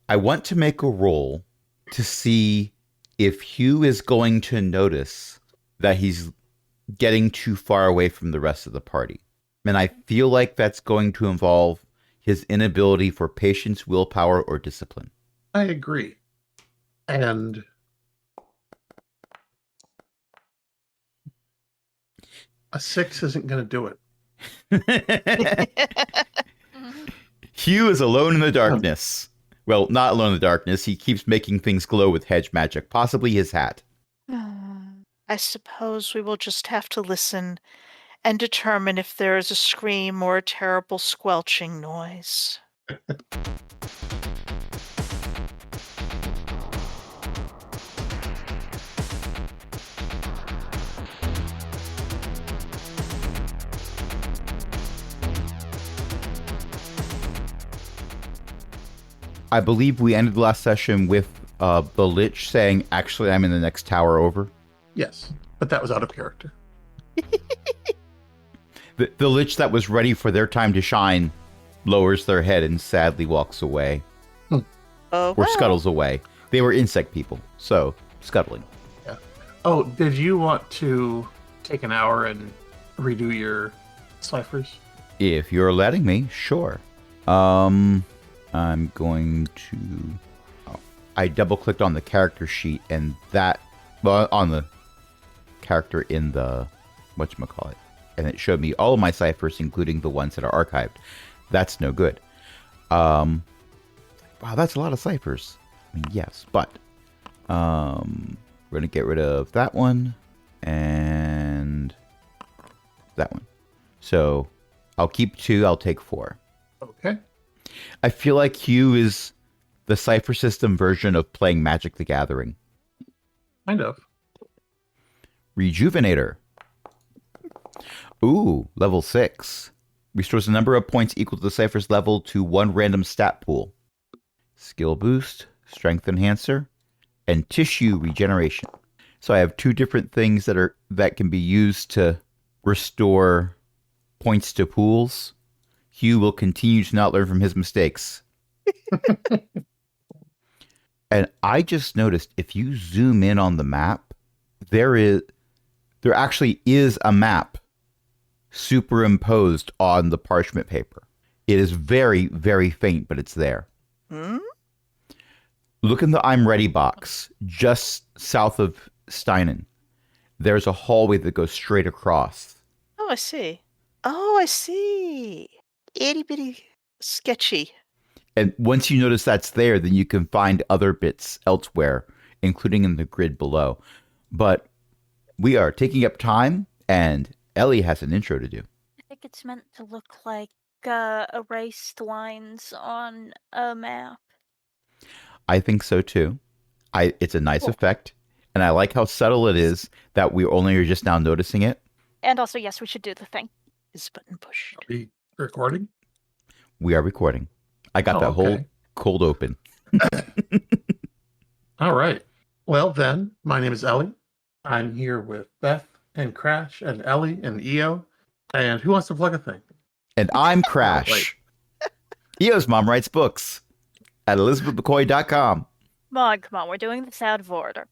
I want to make a roll to see if Hugh is going to notice that he's getting too far away from the rest of the party. And I feel like that's going to involve his inability for patience, willpower, or discipline. I agree. And a 6 isn't going to do it. Hugh is alone in the darkness. Well, not alone in the darkness. He keeps making things glow with hedge magic, possibly his hat. I suppose we will just have to listen and determine if there is a scream or a terrible squelching noise. I believe we ended the last session with the Lich saying, actually, I'm in the next tower over. Yes, but that was out of character. The Lich that was ready for their time to shine lowers their head and sadly walks away. Or scuttles away. They were insect people, so scuttling. Yeah. Oh, did you want to take an hour and redo your ciphers? If you're letting me, sure. I'm going to... I double-clicked on the character sheet, and that... Well, on the character in the... whatchamacallit. And it showed me all of my ciphers, including the ones that are archived. That's no good. Wow, that's a lot of ciphers. I mean, yes, but... we're going to get rid of that one, and... that one. So, I'll keep 2, I'll take 4. Okay. I feel like Hugh is the Cypher system version of playing Magic the Gathering. Kind of. Rejuvenator. Ooh, level 6. Restores the number of points equal to the Cypher's level to 1 random stat pool. Skill boost, strength enhancer, and tissue regeneration. So I have 2 different things that can be used to restore points to pools. Hugh will continue to not learn from his mistakes. And I just noticed if you zoom in on the map, there actually is a map superimposed on the parchment paper. It is very, very faint, but it's there. Look in the I'm Ready box, just south of Steinen. There's a hallway that goes straight across. Oh, I see. Oh, I see. Itty bitty sketchy. And once you notice that's there, then you can find other bits elsewhere, including in the grid below. But we are taking up time, and Ellie has an intro to do. I think it's meant to look like erased lines on a map. I think so too. It's a nice effect, and I like how subtle it is that we only are just now noticing it. And also, yes, we should do the thing. Is button pushed. Are we recording? We are recording. I got that whole cold open. All right. Well, then, my name is Ellie. I'm here with Beth and Crash and Ellie and EO. And who wants to plug a thing? And I'm Crash. EO's mom writes books at elizabethmccoy.com. Come on, we're doing this out of order.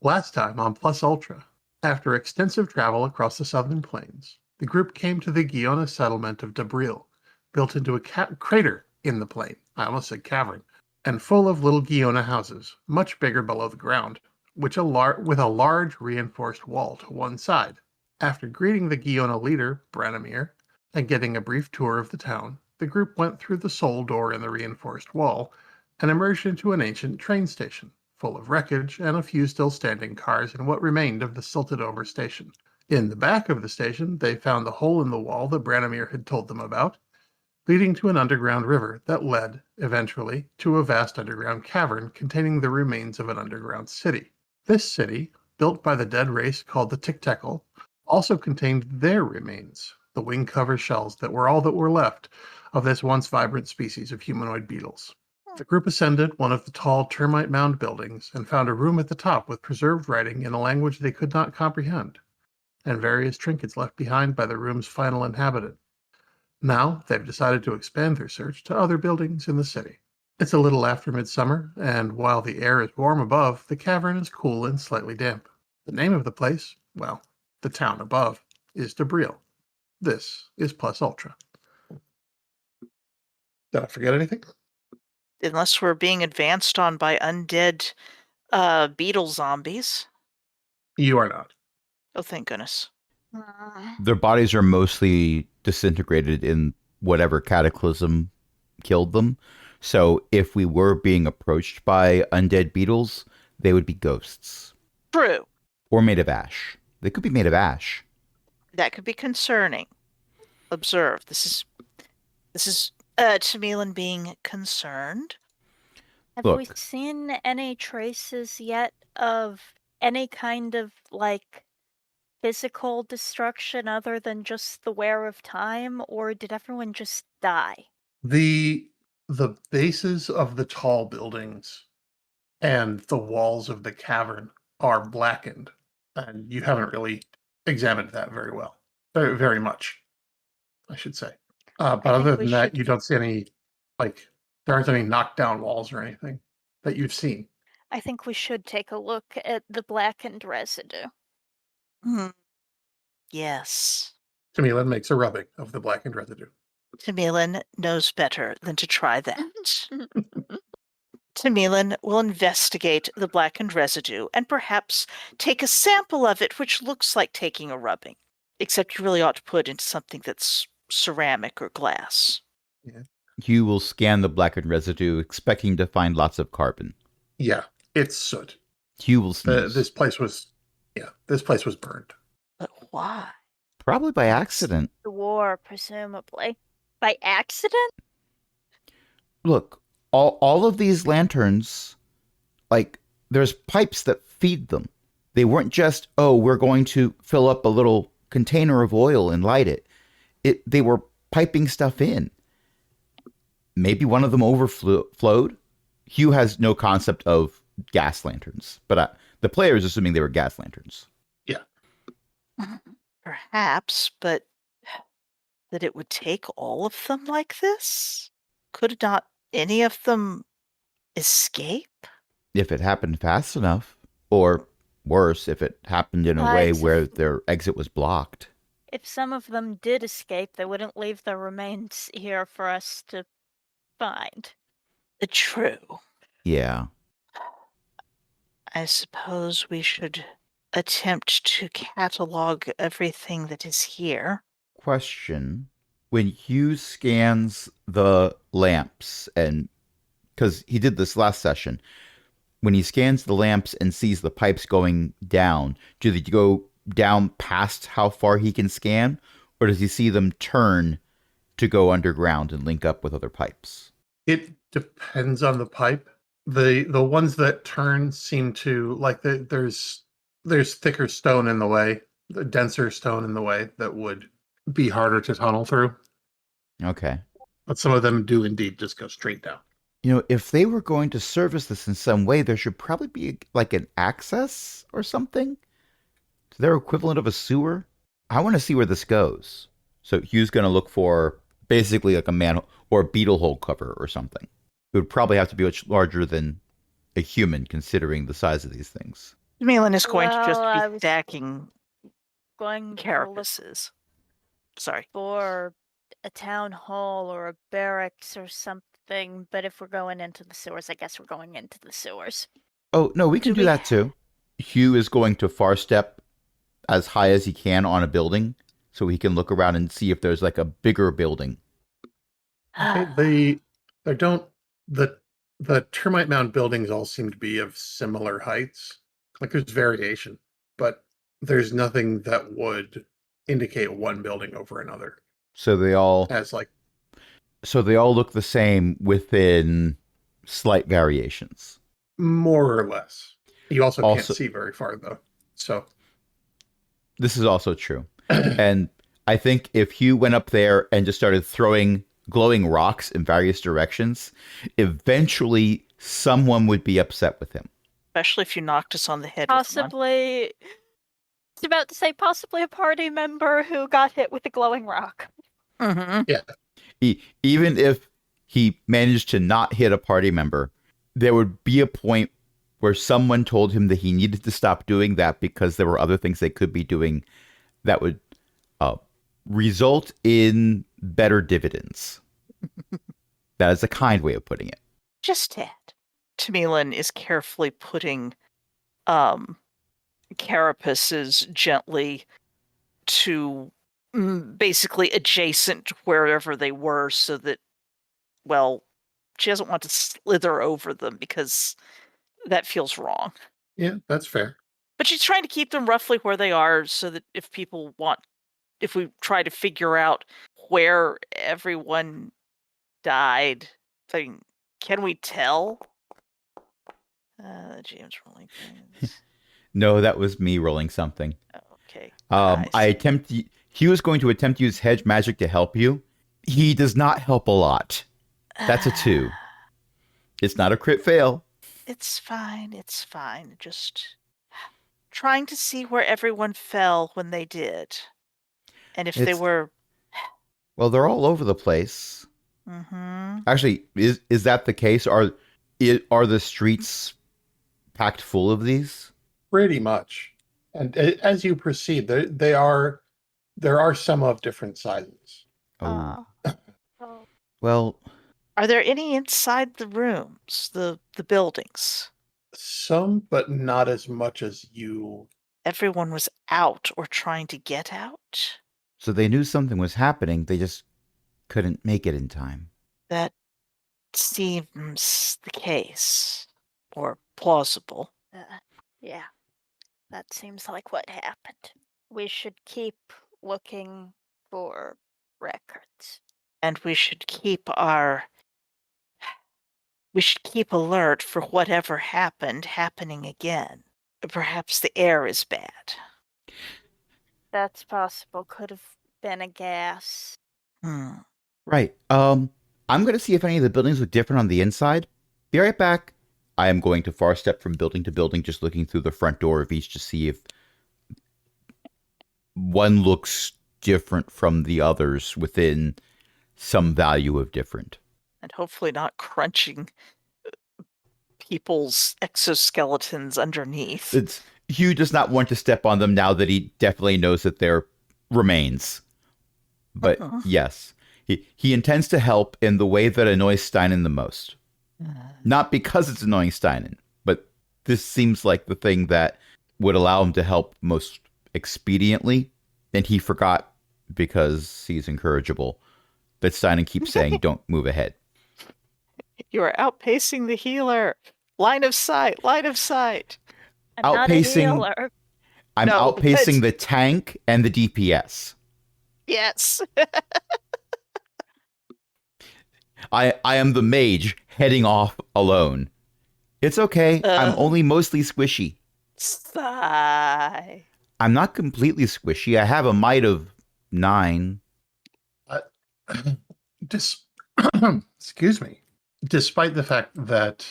Last time on Plus Ultra, after extensive travel across the southern plains, the group came to the Guiona settlement of Dabril, built into a crater in the plain. I almost said cavern. And full of little Guiona houses, much bigger below the ground, with a large reinforced wall to one side. After greeting the Guiona leader, Branimir, and getting a brief tour of the town, the group went through the sole door in the reinforced wall and emerged into an ancient train station, full of wreckage and a few still standing cars in what remained of the silted-over station. In the back of the station, they found the hole in the wall that Branimir had told them about, leading to an underground river that led, eventually, to a vast underground cavern containing the remains of an underground city. This city, built by the dead race called the tktekel, also contained their remains, the wing-cover shells that were all that were left of this once vibrant species of humanoid beetles. The group ascended one of the tall termite mound buildings and found a room at the top with preserved writing in a language they could not comprehend, and various trinkets left behind by the room's final inhabitant. Now, they've decided to expand their search to other buildings in the city. It's a little after midsummer, and while the air is warm above, the cavern is cool and slightly damp. The name of the place, well, the town above, is Debril. This is Plus Ultra. Did I forget anything? Unless we're being advanced on by undead beetle zombies. You are not. Oh, thank goodness. Their bodies are mostly disintegrated in whatever cataclysm killed them. So if we were being approached by undead beetles, they would be ghosts. True. Or made of ash. They could be made of ash. That could be concerning. Observe. This is Tamilin being concerned. Have we Look. seen any traces yet of any kind of, like, physical destruction other than just the wear of time, or did everyone just die? The bases of the tall buildings and the walls of the cavern are blackened, and you haven't really examined that very well. Very much, I should say. But I think other we than that, should you don't see any, like, there aren't any knockdown walls or anything that you've seen. I think we should take a look at the blackened residue. Hmm. Yes. Tamilin makes a rubbing of the blackened residue. Tamilin knows better than to try that. Tamilin will investigate the blackened residue and perhaps take a sample of it, which looks like taking a rubbing. Except you really ought to put it into something that's ceramic or glass. You will scan the blackened residue, expecting to find lots of carbon. Yeah, it's soot. You will sneeze. This place was burned. But why? Probably by accident. The war, presumably. By accident? Look, all of these lanterns, like, there's pipes that feed them. They weren't just, oh, we're going to fill up a little container of oil and light it. They were piping stuff in. Maybe one of them overflowed. Hugh has no concept of gas lanterns, but the player is assuming they were gas lanterns. Yeah. Perhaps, but that it would take all of them like this? Could not any of them escape? If it happened fast enough, or worse, if it happened in a way where their exit was blocked. If some of them did escape, they wouldn't leave their remains here for us to find. True. Yeah. I suppose we should attempt to catalog everything that is here. Question. When Hugh scans the lamps, and because he did this last session, when he scans the lamps and sees the pipes going down, do they go down past how far he can scan, or does he see them turn to go underground and link up with other pipes? It depends on the pipe. The ones that turn seem to, like, there's thicker stone in the way, the denser stone in the way that would be harder to tunnel through. Okay. But some of them do indeed just go straight down. You know, if they were going to service this in some way, there should probably be like an access or something to their equivalent of a sewer. I want to see where this goes. So Hugh's going to look for basically like a manhole or a beetle hole cover or something. It would probably have to be much larger than a human, considering the size of these things. Tamilin is going to just Well, be stacking Going to look carapaces. Sorry. for a town hall or a barracks or something, but if we're going into the sewers, I guess we're going into the sewers. Oh, no, we can do that too. Hugh is going to far step as high as he can on a building so he can look around and see if there's like a bigger building. The termite mound buildings all seem to be of similar heights. Like, there's variation, but there's nothing that would indicate one building over another. So they all look the same within slight variations. More or less. You also can't see very far, though. So this is also true. And I think if Hugh went up there and just started throwing glowing rocks in various directions, eventually someone would be upset with him. Especially if you knocked us on the head. Possibly, I was about to say possibly a party member who got hit with a glowing rock. Mm-hmm. Yeah. Even if he managed to not hit a party member, there would be a point where someone told him that he needed to stop doing that because there were other things they could be doing that would result in better dividends. That is a kind way of putting it. Just tad. Tamilin is carefully putting carapaces gently to basically adjacent wherever they were so that, well, she doesn't want to slither over them because that feels wrong. Yeah, that's fair. But she's trying to keep them roughly where they are so that if we try to figure out where everyone died, can we tell? James rolling things. No, that was me rolling something. Oh, okay. He was going to attempt to use hedge magic to help you. He does not help a lot. That's a 2. It's not a crit fail. It's fine. Just trying to see where everyone fell when they did. And if they were... Well, they're all over the place. Mm-hmm. Actually, is that the case? Are the streets packed full of these? Pretty much. And as you proceed, there are some of different sizes. Oh. Well, are there any inside the rooms, the buildings? Some, but not as much as you. Everyone was out or trying to get out? So they knew something was happening, they just couldn't make it in time. That seems the case. Or plausible. Yeah, that seems like what happened. We should keep looking for records. And we should keep alert for whatever happening again. Perhaps the air is bad. That's possible. Could have been a gas. Right. I'm going to see if any of the buildings look different on the inside. Be right back. I am going to far step from building to building, just looking through the front door of each to see if one looks different from the others within some value of different. And hopefully not crunching people's exoskeletons underneath. Hugh does not want to step on them now that he definitely knows that they're remains. But yes, he intends to help in the way that annoys Steinen the most. Not because it's annoying Steinen, but this seems like the thing that would allow him to help most expediently. And he forgot, because he's incorrigible, that Steinen keeps saying, don't move ahead. You are outpacing the healer. Line of sight. Outpacing. I'm outpacing the tank and the DPS. Yes. I am the mage heading off alone. It's okay. I'm only mostly squishy. Sigh. I'm not completely squishy. I have a might of 9. Excuse me. Despite the fact that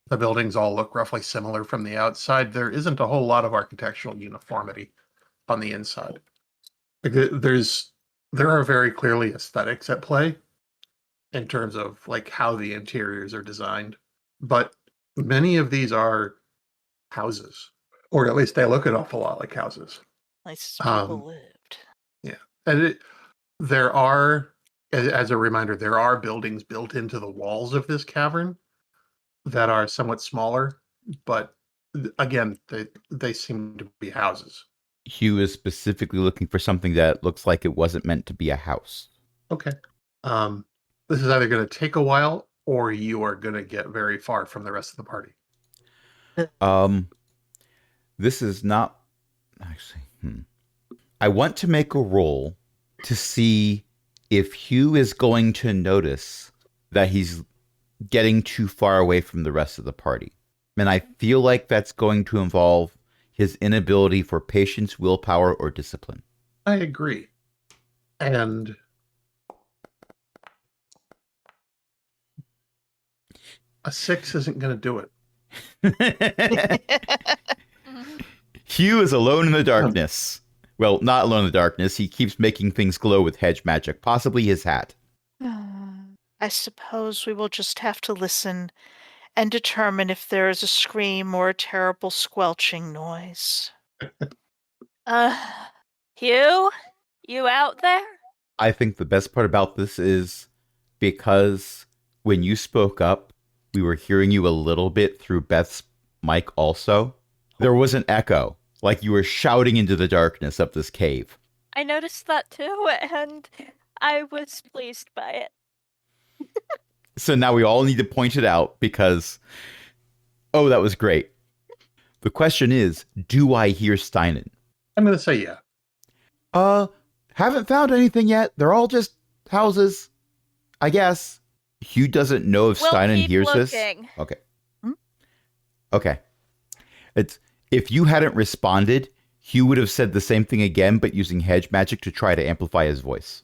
the buildings all look roughly similar from the outside, there isn't a whole lot of architectural uniformity on the inside. There are very clearly aesthetics at play in terms of like how the interiors are designed, but many of these are houses, or at least they look an awful lot like houses. Places people lived. Yeah, and there are, as a reminder, there are buildings built into the walls of this cavern that are somewhat smaller, but again, they seem to be houses. Hugh is specifically looking for something that looks like it wasn't meant to be a house. Okay. This is either going to take a while, or you are going to get very far from the rest of the party. This is not actually. I want to make a roll to see if Hugh is going to notice that he's getting too far away from the rest of the party. And I feel like that's going to involve his inability for patience, willpower, or discipline. I agree. And a 6 isn't going to do it. Hugh is alone in the darkness. Well, not alone in the darkness. He keeps making things glow with hedge magic, possibly his hat. I suppose we will just have to listen and determine if there is a scream or a terrible squelching noise. Hugh? You out there? I think the best part about this is because when you spoke up, we were hearing you a little bit through Beth's mic also. There was an echo, like you were shouting into the darkness of this cave. I noticed that too, and I was pleased by it. So now we all need to point it out because, oh, that was great. The question is, do I hear Steinen? I'm going to say yeah. Haven't found anything yet. They're all just houses, I guess. Hugh doesn't know if We'll Steinen keep hears looking. this. Okay. Hmm? Okay. If you hadn't responded, Hugh would have said the same thing again, but using hedge magic to try to amplify his voice.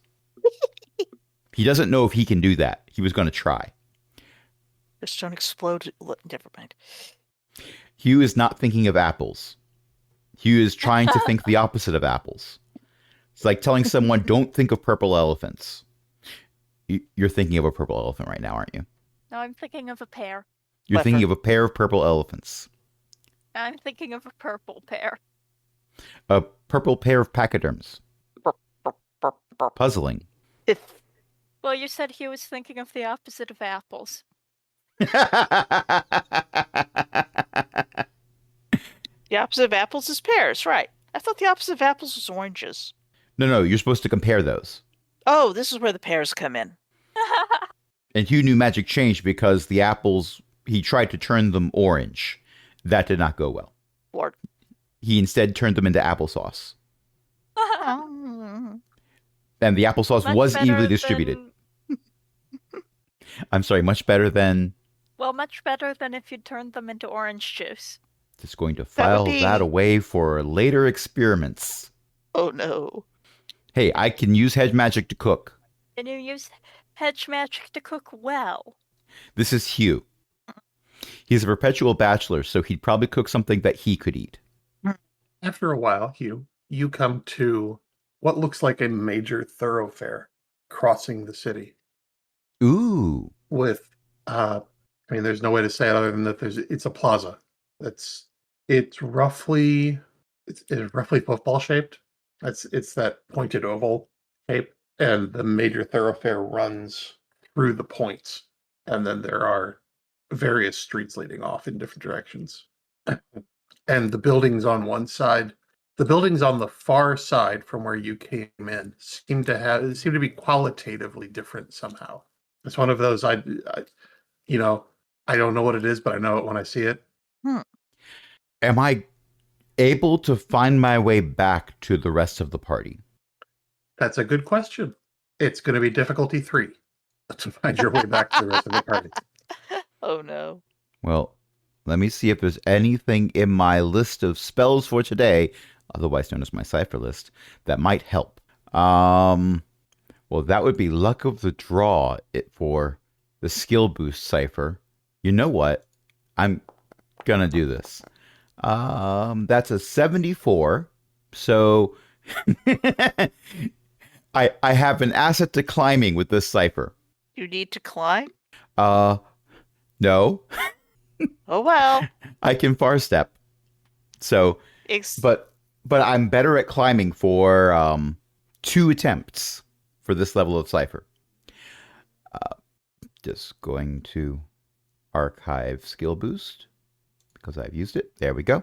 He doesn't know if he can do that. He was going to try. Just don't explode. Never mind. Hugh is not thinking of apples. Hugh is trying to think the opposite of apples. It's like telling someone, don't think of purple elephants. You're thinking of a purple elephant right now, aren't you? No, I'm thinking of a pear. You're Clever. thinking of a pair of purple elephants. I'm thinking of a purple pear. A purple pair of pachyderms. Burp, burp, burp, burp. Puzzling. If Well, you said he was thinking of the opposite of apples. the opposite of apples is pears, right? I thought the opposite of apples was oranges. No, you're supposed to compare those. Oh, this is where the pears come in. And Hugh knew magic changed because the apples, he tried to turn them orange. That did not go well. Lord. He instead turned them into applesauce. Um, And the applesauce Much was better evenly distributed. than- I'm sorry, much better than Well, much better than if you turned them into orange juice. just going to That would file be- that away for later experiments. oh no. Hey, I can use hedge magic to cook. And you use hedge magic to cook well. This is Hugh. He's a perpetual bachelor, so he'd probably cook something that he could eat. After a while, Hugh, you come to what looks like a major thoroughfare crossing the city Ooh. with, there's no way to say it other than that it's a plaza. It's roughly football shaped. It's that pointed oval shape, and the major thoroughfare runs through the points, and then there are various streets leading off in different directions. And the buildings on one side, the buildings on the far side from where you came in seem to be qualitatively different somehow. It's one of those I don't know what it is, but I know it when I see it. Am I able to find my way back to the rest of the party? That's a good question. It's going to be difficulty 3 to find your way back to the rest of the party. Oh no. Well, let me see if there's anything in my list of spells for today, otherwise known as my Cypher list, that might help. Well, that would be luck of the draw for the skill boost Cypher. You know what? I'm gonna do this. That's a 74. So I have an asset to climbing with this Cypher. You need to climb? No. Oh well. I can far step. So but I'm better at climbing for 2 attempts for this level of Cypher. Just going to archive skill boost because I've used it. There we go.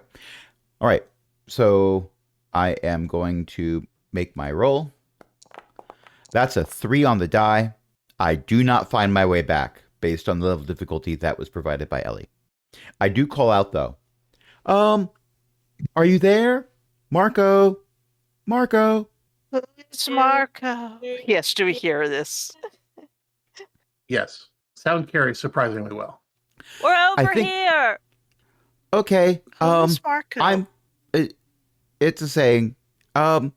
All right. So I am going to make my roll. That's a 3 on the die. I do not find my way back based on the level of difficulty that was provided by Ellie. I do call out though. Are you there? Marco? It's Marco. Yes, do we hear this? Yes. Sound carries surprisingly well. We're over think- here. Okay. Who's Marco? It's a saying. 1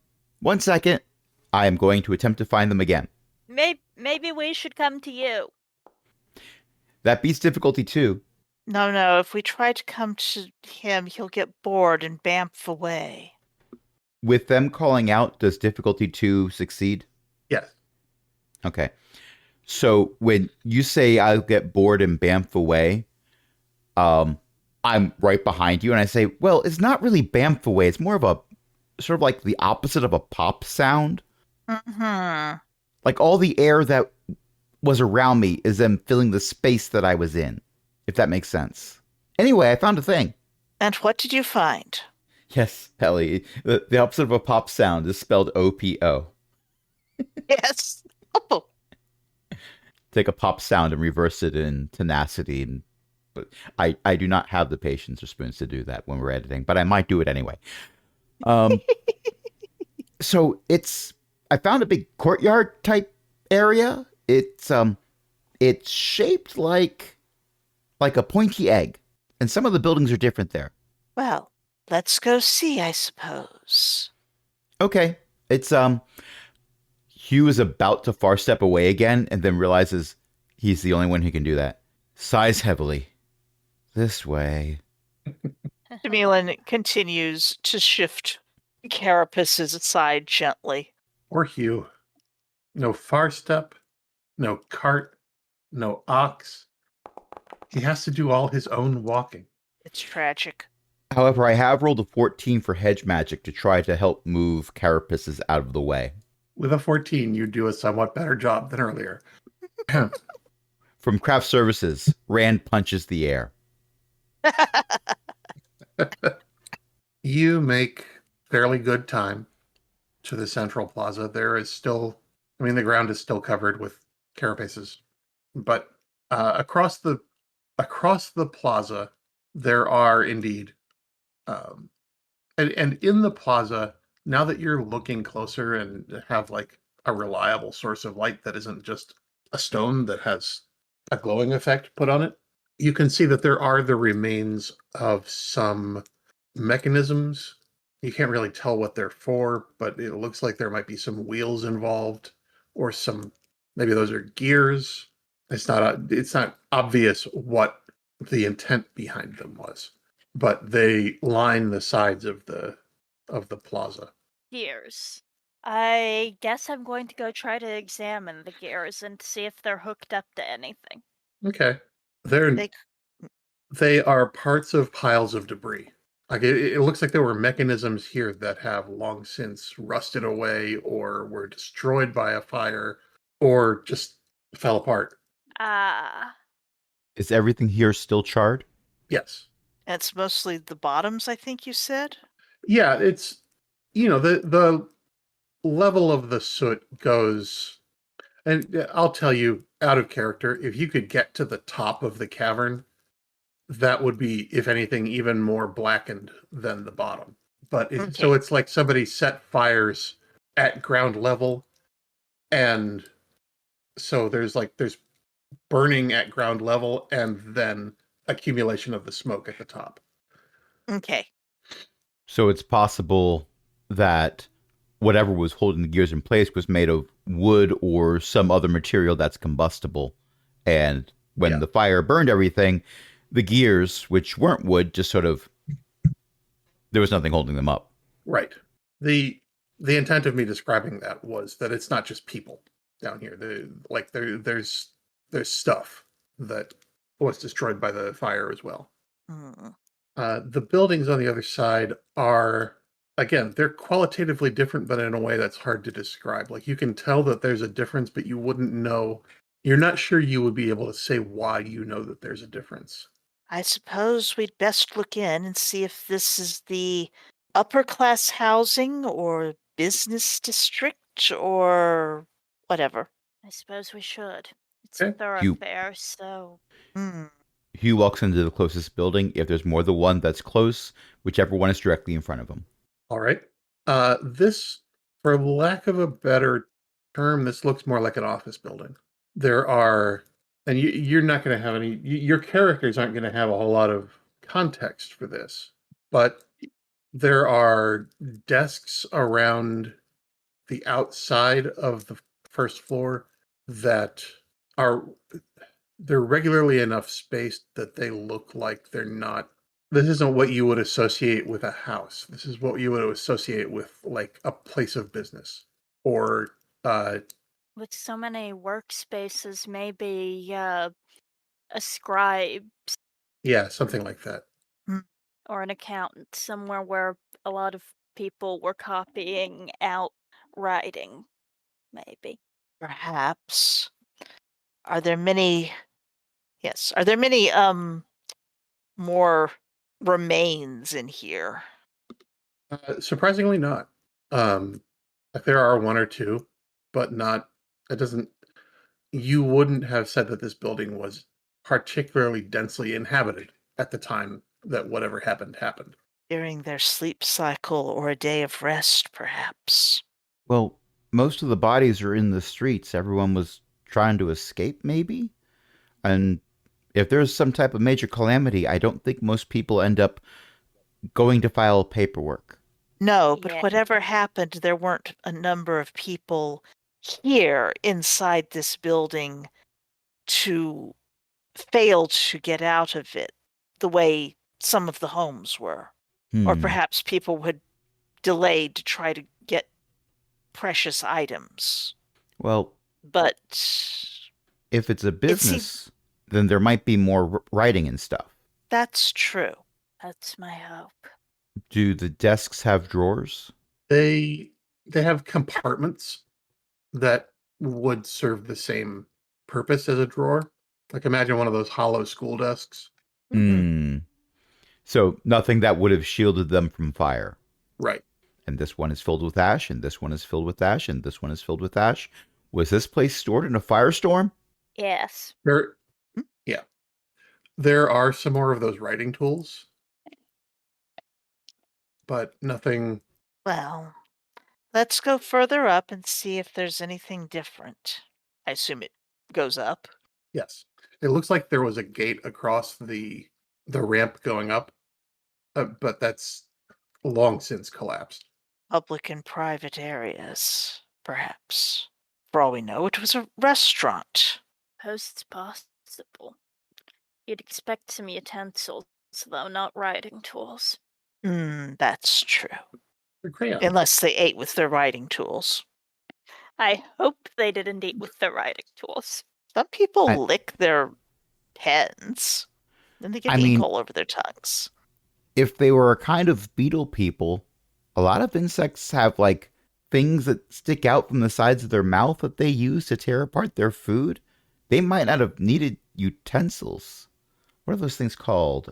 second. I am going to attempt to find them again. Maybe we should come to you. That beats difficulty 2. No. If we try to come to him, he'll get bored and bamf away. With them calling out, does difficulty 2 succeed? Yes. Okay. So when you say I'll get bored and bamf away, I'm right behind you and I say, well, it's not really bamf away. It's more of a sort of like the opposite of a pop sound. Mm-hmm. Like all the air that was around me is then filling the space that I was in, if that makes sense. Anyway, I found a thing. And what did you find? Yes, Ellie. The opposite of a pop sound is spelled OPO. Yes. Oh, Take a pop sound and reverse it in tenacity. And but I do not have the patience or spoons to do that when we're editing, but I might do it anyway. Um, so I found a big courtyard type area. It's shaped like a pointy egg, and some of the buildings are different there. well, let's go see, I suppose. Okay, it's Hugh is about to far step away again, and then realizes he's the only one who can do that. Sighs heavily. This way. Jamilin continues to shift carapaces aside gently. Or Hugh. No far step, no cart, no ox. He has to do all his own walking. It's tragic. However, I have rolled a 14 for hedge magic to try to help move carapaces out of the way. With a 14, you do a somewhat better job than earlier. From craft services, Rand punches the air. You make fairly good time to the central plaza. There is still, the ground is still covered with carapaces, but across the plaza, there are indeed, and in the plaza, now that you're looking closer and have like a reliable source of light that isn't just a stone that has a glowing effect put on it, you can see that there are the remains of some mechanisms. You can't really tell what they're for, but it looks like there might be some wheels involved, or maybe those are gears. It's not obvious what the intent behind them was, but they line the sides of the plaza. Gears. I guess I'm going to go try to examine the gears and see if they're hooked up to anything. Okay, They- they are parts of piles of debris. Like it looks like there were mechanisms here that have long since rusted away, or were destroyed by a fire, or just fell apart. Ah. Is everything here still charred? Yes. It's mostly the bottoms, I think you said? Yeah, it's the level of the soot goes, and I'll tell you out of character, if you could get to the top of the cavern, that would be, if anything, even more blackened than the bottom. But so it's like somebody set fires at ground level, and so there's burning at ground level and then accumulation of the smoke at the top. Okay. So it's possible that whatever was holding the gears in place was made of wood or some other material that's combustible. And when the fire burned everything, the gears, which weren't wood, just sort of, there was nothing holding them up. Right. The intent of me describing that was that it's not just people down here. There's stuff that was destroyed by the fire as well. The buildings on the other side are, again, they're qualitatively different, but in a way that's hard to describe. Like, you can tell that there's a difference, but you wouldn't know. You're not sure you would be able to say why you know that there's a difference. I suppose we'd best look in and see if this is the upper class housing or business district or whatever. I suppose we should. It's Okay. a thoroughfare, so... Hugh walks into the closest building. If there's more than one that's close, whichever one is directly in front of him. All right. This, for lack of a better term, this looks more like an office building. There are, and you're not going to have any, your characters aren't going to have a whole lot of context for this, but there are desks around the outside of the first floor that they're regularly enough spaced that they look like they're not. This isn't what you would associate with a house. This is what you would associate with like a place of business or With so many workspaces, maybe a scribe Yeah, something like that. or an accountant, somewhere where a lot of people were copying out writing, maybe. Perhaps. Are there many? Yes. Are there many more remains in here? Surprisingly not. There are one or two, but not. It doesn't. You wouldn't have said that this building was particularly densely inhabited at the time that whatever happened happened. During their sleep cycle or a day of rest, perhaps. Well, most of the bodies are in the streets. Everyone was trying to escape, maybe? And if there's some type of major calamity, I don't think most people end up going to file paperwork. No, but Yeah. whatever happened, there weren't a number of people here inside this building to fail to get out of it the way some of the homes were. Or perhaps people would delay to try to get precious items. Well, But if it's a seems- business, then there might be more writing and stuff. that's true. That's my hope. Do the desks have drawers? They have compartments that would serve the same purpose as a drawer. Like imagine one of those hollow school desks. Hmm. So nothing that would have shielded them from fire. Right. And this one is filled with ash, and this one is filled with ash, and this one is filled with ash. Was this place stored in a firestorm? Yes. Yeah. There are some more of those writing tools, but nothing. Well, let's go further up and see if there's anything different. I assume it goes up. Yes. It looks like there was a gate across the ramp going up, but that's long since collapsed. Public and private areas, perhaps. For all we know, it was a restaurant. Suppose it's possible. You'd expect some utensils, though, not writing tools. That's true. The crayon. Unless they ate with their writing tools. I hope they didn't eat with their writing tools. Some people I- lick their pens, then they get I ink mean- all over their tongues. If they were a kind of beetle people, a lot of insects have like things that stick out from the sides of their mouth that they use to tear apart their food. They might not have needed utensils. What are those things called?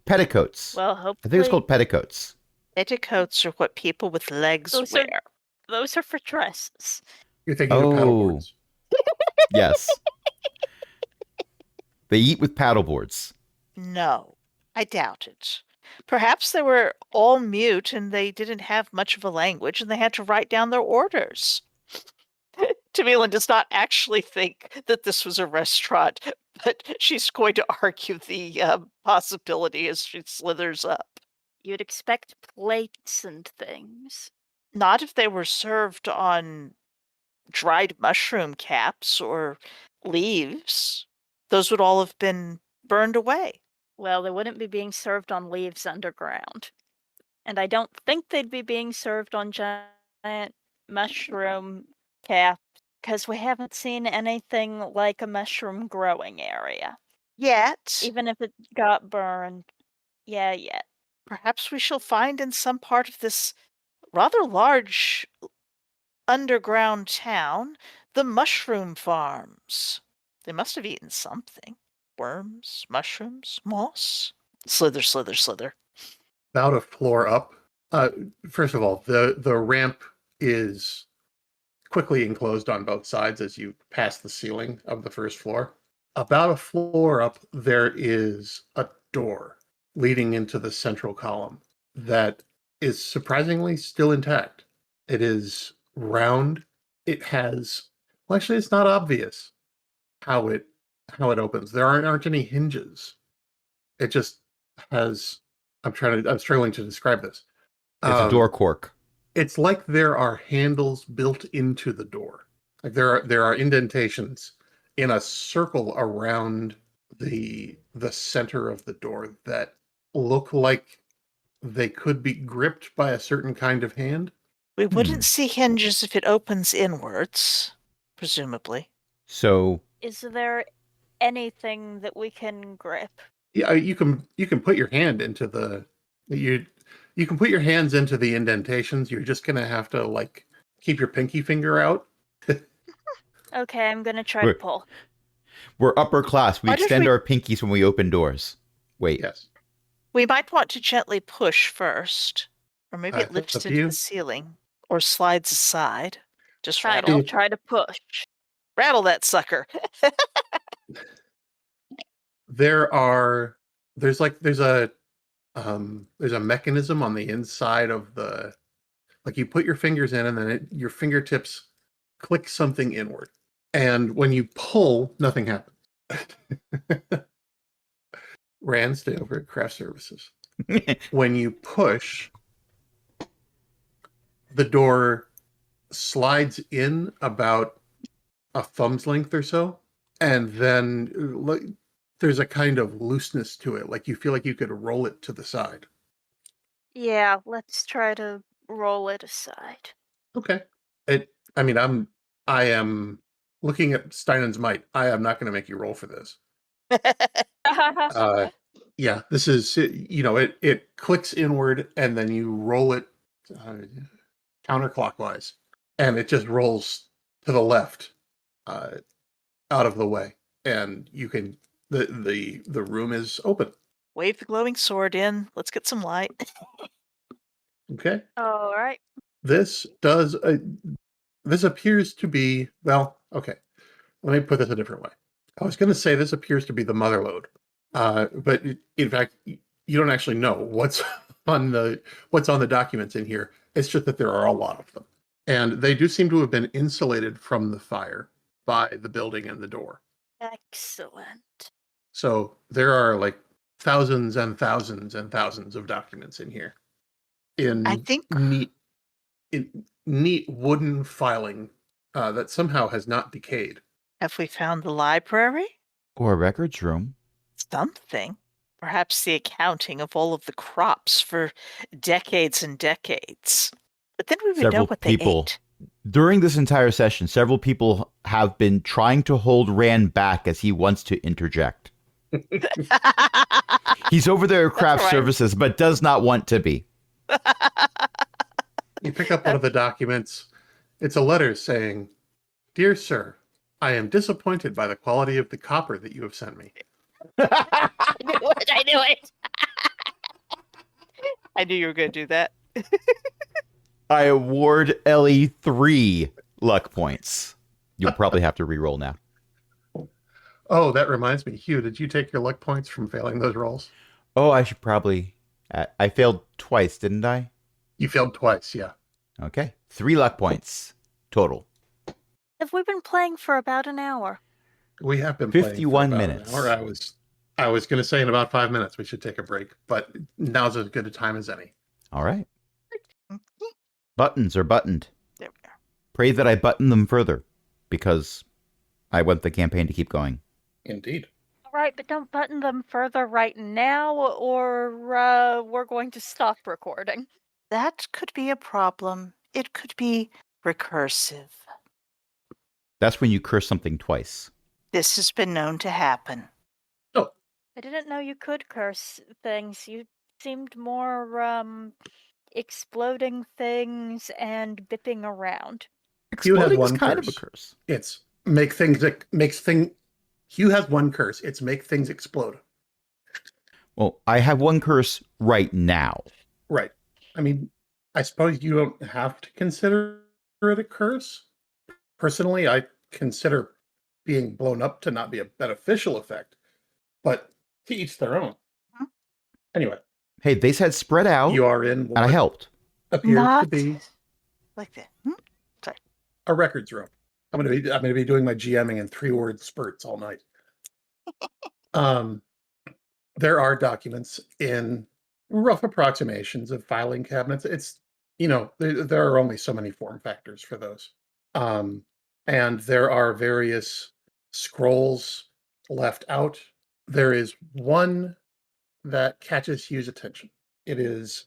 Petticoats. Well, I hopefully think it's called petticoats. Petticoats are what people with legs Those are- wear. those are for dresses. You're thinking of Oh. paddleboards. Yes. They eat with paddleboards. No, I doubt it. Perhaps they were all mute and they didn't have much of a language and they had to write down their orders. Tamila does not actually think that this was a restaurant, but she's going to argue the possibility as she slithers up. You'd expect plates and things. Not if they were served on dried mushroom caps or leaves. Those would all have been burned away. Well, they wouldn't be being served on leaves underground. And I don't think they'd be being served on giant mushroom caps, because we haven't seen anything like a mushroom growing area. Yet, Even if it got burned. Yeah, yet. perhaps we shall find in some part of this rather large underground town the mushroom farms. They must have eaten something. Worms, mushrooms, moss. Slither, slither, slither. About a floor up. First of all, the ramp is quickly enclosed on both sides as you pass the ceiling of the first floor. About a floor up, there is a door leading into the central column that is surprisingly still intact. It is round. It has, well, actually, it's not obvious how it opens. There aren't any hinges. It just has. I'm struggling to describe this. It's a door cork. It's like there are handles built into the door. Like there are indentations in a circle around the center of the door that look like they could be gripped by a certain kind of hand. We wouldn't see hinges if it opens inwards, presumably. So Is there anything that we can grip? Yeah, you can put your hand into you can put your hands into the indentations. You're just gonna have to like keep your pinky finger out. Okay, I'm gonna try to pull. we're upper class. We What if extend we- our pinkies when we open doors. Wait. Yes. We might want to gently push first. Or maybe it It's lifts up to into you. the ceiling. Or slides aside. Just Fine, rattle. I'll try to push. Rattle that sucker. There's a mechanism on the inside of the, like you put your fingers in and then your fingertips click something inward. And when you pull, nothing happens. Rand, stay over at craft services. When you push, the door slides in about a thumb's length or so, and then there's a kind of looseness to it, like you feel like you could roll it to the side. Yeah, let's try to roll it aside. Okay. I am looking at Steinen's might. I am not going to make you roll for this. Yeah, this is, it clicks inward and then you roll it counterclockwise, and it just rolls to the left, out of the way, and you can the room is open. Wave the glowing sword in. Let's get some light. Okay. All right. This appears to be, well, okay. Let me put this a different way. I was going to say this appears to be the mother lode, but in fact, you don't actually know what's on the documents in here. It's just that there are a lot of them, and they do seem to have been insulated from the fire by the building and the door. Excellent. So there are like thousands and thousands and thousands of documents in here. I think Neat wooden filing that somehow has not decayed. Have we found the library? Or a records room. Something. Perhaps the accounting of all of the crops for decades and decades. But then we would know what they ate. During this entire session, several people have been trying to hold Rand back as he wants to interject. He's over there at craft services, but does not want to be. You pick up one of the documents. It's a letter saying, "Dear Sir, I am disappointed by the quality of the copper that you have sent me." I knew it. I knew you were going to do that. I award Ellie 3 luck points. You'll probably have to re-roll now. Oh, that reminds me. Hugh, did you take your luck points from failing those rolls? Oh, I should probably... I failed twice, didn't I? You failed twice, yeah. Okay. 3 luck points total. Have we been playing for about an hour? We have been 51 playing for minutes. About an hour. I was going to say in about 5 minutes we should take a break, but now's as good a time as any. All right. Buttons are buttoned. There we are. Pray that I button them further, because I want the campaign to keep going. Indeed. All right, but don't button them further right now, or we're going to stop recording. That could be a problem. It could be recursive. That's when you curse something twice. This has been known to happen. Oh. I didn't know you could curse things. You seemed more, exploding things and bipping around. Exploding is kind of a curse. It's Hugh has one curse. It's make things explode. Well, I have one curse right now. Right. I mean, I suppose you don't have to consider it a curse. Personally, I consider being blown up to not be a beneficial effect, but to each their own. Huh? Anyway. Hey, they said spread out, you are in and I helped. Appears to be like that. Sorry. A records room. I'm gonna be doing my GMing in 3-word spurts all night. There are documents in rough approximations of filing cabinets. It's there are only so many form factors for those. And there are various scrolls left out. There is one that catches Hugh's attention. It is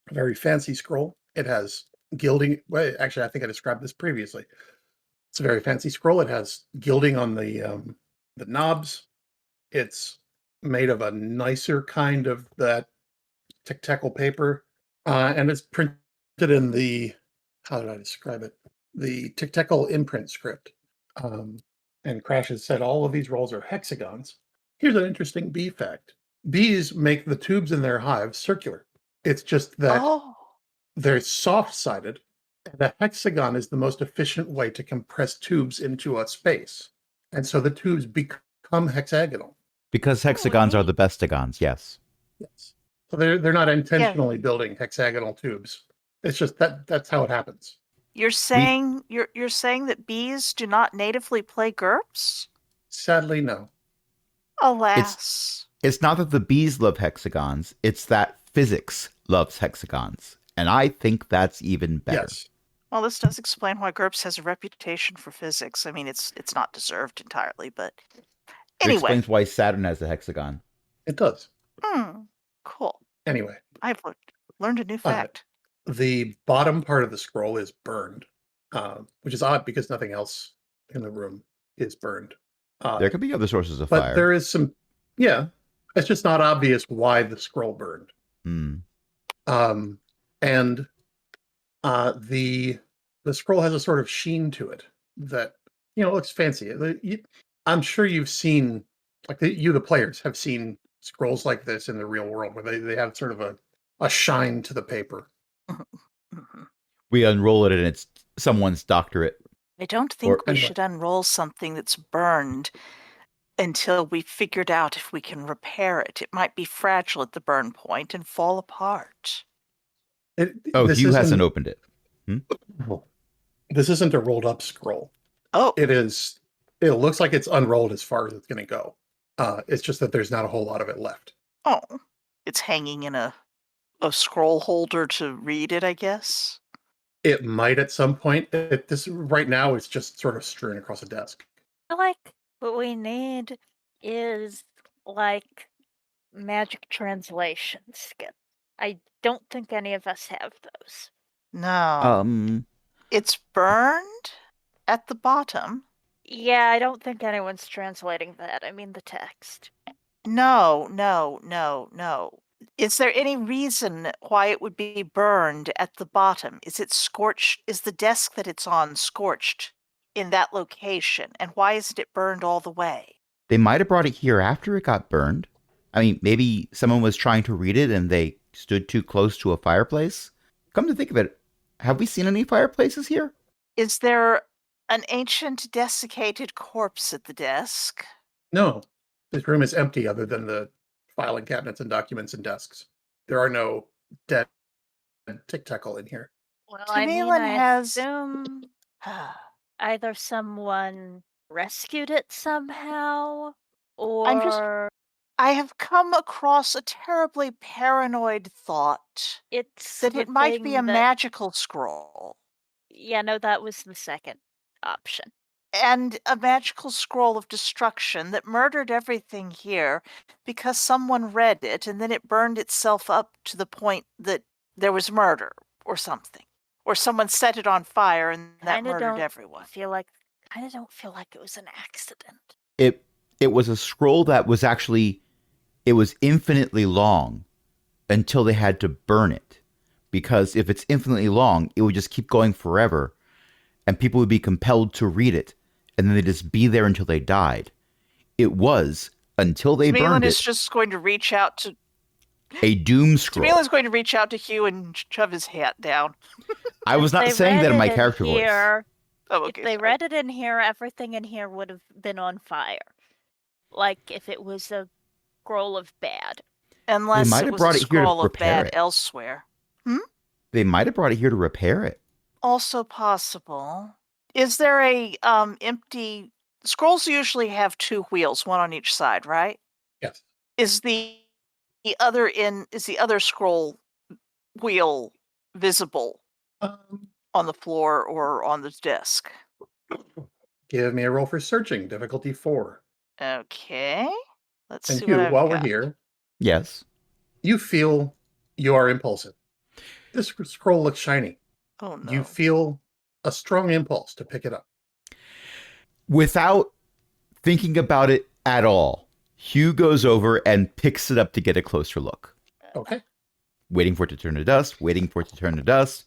a very fancy scroll. It has gilding. Well, actually, I think I described this previously. It's a very fancy scroll. It has gilding on the knobs. It's made of a nicer kind of that tktekel paper, and it's printed in the, how did I describe it? The tktekel imprint script. And Crash has said all of these rolls are hexagons. Here's an interesting bee fact. Bees make the tubes in their hives circular. It's just that Oh, they're soft-sided, and a hexagon is the most efficient way to compress tubes into a space. And so the tubes become hexagonal. Because hexagons are neat. the bestagons, yes. Yes. So they're not intentionally building hexagonal tubes. It's just that's how it happens. You're saying you're saying that bees do not natively play GURPS? Sadly, no. Alas. It's not that the bees love hexagons, it's that physics loves hexagons. And I think that's even better. Yes. Well, this does explain why GURPS has a reputation for physics. I mean, it's not deserved entirely, but It anyway. explains why Saturn has a hexagon. It does. Cool. Anyway, I've learned a new fact. the bottom part of the scroll is burned, which is odd because nothing else in the room is burned. There could be other sources of but fire. there is some, yeah, it's just not obvious why the scroll burned. And the scroll has a sort of sheen to it that, looks fancy. I'm sure you've seen, like the players have seen scrolls like this in the real world where they have sort of a shine to the paper. We unroll it and it's someone's doctorate. I don't think we should unroll something that's burned until we figured out if we can repair it. It might be fragile at the burn point and fall apart. Hugh hasn't opened it. This isn't a rolled up scroll. Oh. It is. It looks like it's unrolled as far as it's going to go. It's just that there's not a whole lot of it left. Oh. It's hanging in a scroll holder to read it, I guess? It might at some point. This right now it's just sort of strewn across a desk. I feel like what we need is like magic translation skills. I don't think any of us have those. No. It's burned at the bottom. Yeah, I don't think anyone's translating that. I mean the text. No. Is there any reason why it would be burned at the bottom? Is it scorched? Is the desk that it's on scorched in that location? And why isn't it burned all the way? They might have brought it here after it got burned. I mean, maybe someone was trying to read it and they stood too close to a fireplace. Come to think of it, have we seen any fireplaces here? Is there an ancient desiccated corpse at the desk? No. This room is empty other than the filing cabinets and documents and desks. There are no dead tktekel in here. Well, I assume either someone rescued it somehow, or I have come across a terribly paranoid thought that it might be a magical scroll. Yeah, no, that was the second option. And a magical scroll of destruction that murdered everything here because someone read it and then it burned itself up to the point that there was murder or something. Or someone set it on fire and that murdered everyone. I don't feel like it was an accident. It was a scroll that was actually, it was infinitely long until they had to burn it. Because if it's infinitely long, it would just keep going forever and people would be compelled to read it. And then they'd just be there until they died. It was until they burned it. Is just going to reach out to a doom scroll. Tamila's going to reach out to Hugh and shove his hat down. I was not saying that in my character voice. If they read it in here, everything in here would have been on fire. Like if it was a scroll of bad. Unless it was a scroll of bad elsewhere. They might have brought it here to repair it. Also possible. Is there a empty... Scrolls usually have two wheels, one on each side, right? Yes. Is the other scroll wheel visible on the floor or on the desk? Give me a roll for searching, difficulty 4. Okay. Let's see what I've while got. We're here, yes, you feel you are impulsive. This scroll looks shiny. Oh no. You feel a strong impulse to pick it up. Without thinking about it at all, Hugh goes over and picks it up to get a closer look. Okay. Waiting for it to turn to dust, waiting for it to turn to dust.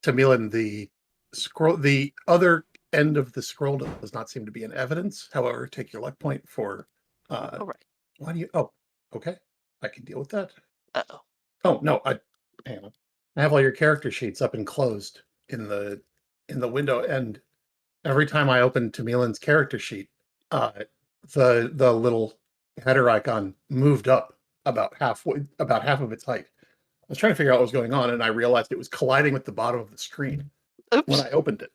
Tamilin, the other end of the scroll does not seem to be in evidence. However, take your luck point for. All right. Why do you? Oh, okay. I can deal with that. Uh-oh. Oh no, hang on. I have all your character sheets up and closed in the window, and every time I open Tamilin's character sheet, the little header icon moved up about half of its height. I was trying to figure out what was going on, and I realized it was colliding with the bottom of the screen Oops. when I opened it,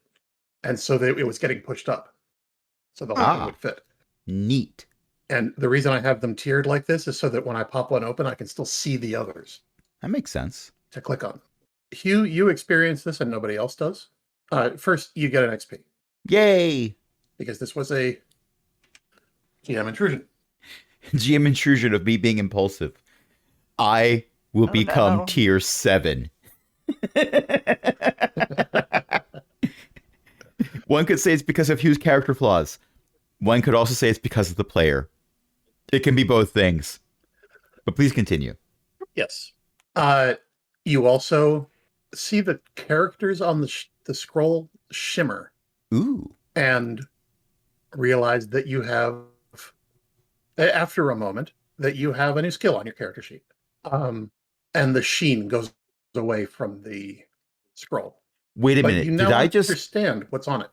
and so it was getting pushed up, so the whole thing would fit. Neat. And the reason I have them tiered like this is so that when I pop one open, I can still see the others That makes sense. to click on. Hugh, you experience this and nobody else does. First, you get an XP Yay! because this was a GM intrusion. GM intrusion of me being impulsive. I will become no. tier 7. One could say it's because of Hugh's character flaws. One could also say it's because of the player. It can be both things. But please continue. Yes. You also see the characters on the scroll shimmer Ooh. and realize that you have, after a moment, that you have a new skill on your character sheet. And the sheen goes away from the scroll. Wait a But minute. you now Did I just understand what's on it.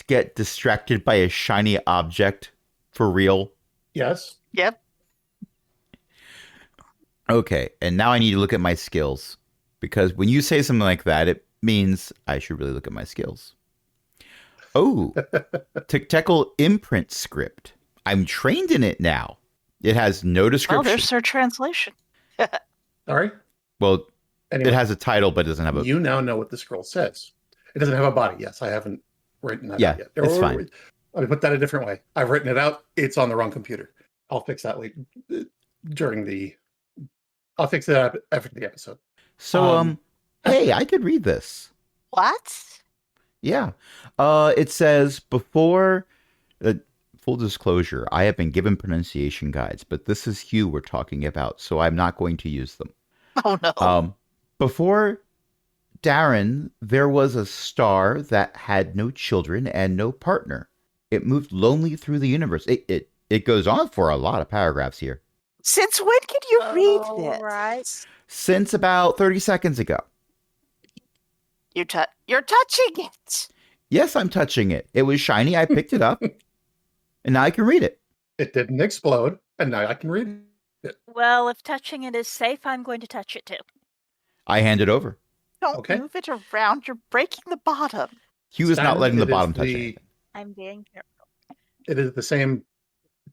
get distracted by a shiny object for real? Yes. Yep. Okay, and now I need to look at my skills. Because when you say something like that, it means I should really look at my skills. Oh, tktekel imprint script. I'm trained in it now. It has no Well, description. there's their translation. Sorry. Well, Anyway, it has a title, but it doesn't have a... you now know what the scroll says. It doesn't have a body. Yes, I haven't written that out yet. It's fine. Let me put that a different way. I've written it out. It's on the wrong computer. I'll fix that later I'll fix it after the episode. So, hey, I could read this. What? Yeah. It says, before... full disclosure, I have been given pronunciation guides, but this is Hugh we're talking about, so I'm not going to use them. Oh no. Before Darren, there was a star that had no children and no partner. It moved lonely through the universe. It goes on for a lot of paragraphs here. Since when can you read this? Right. Since about 30 seconds ago. You're touching it. Yes, I'm touching it. It was shiny. I picked it up. And now I can read it. It didn't explode, and now I can read it. Well, if touching it is safe, I'm going to touch it too. I hand it over. Don't Okay. move it around. You're breaking the bottom. Hugh is not Simon, letting the it is bottom touch anything. I'm being careful. It is the same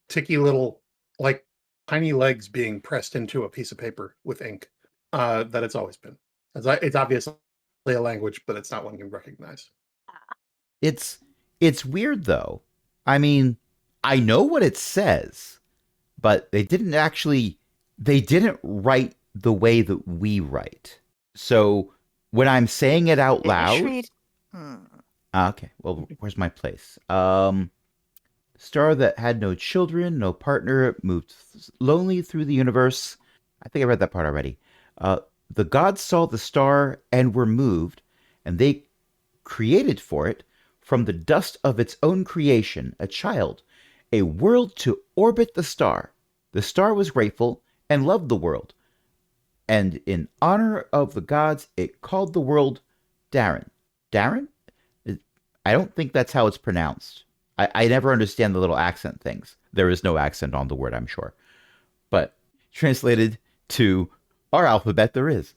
ticky little, like tiny legs being pressed into a piece of paper with ink that it's always been. It's obviously a language, but it's not one you recognize. It's weird, though. I mean, I know what it says, but they didn't write the way that we write. So when I'm saying it out loud... Read. Okay, well, where's my place? Star that had no children, no partner, moved lonely through the universe. I think I read that part already. The gods saw the star and were moved, and they created for it, from the dust of its own creation, a child, a world to orbit the star. The star was grateful and loved the world. And in honor of the gods, it called the world Darren. Darren? I don't think that's how it's pronounced. I never understand the little accent things. There is no accent on the word, I'm sure. But translated to our alphabet, there is.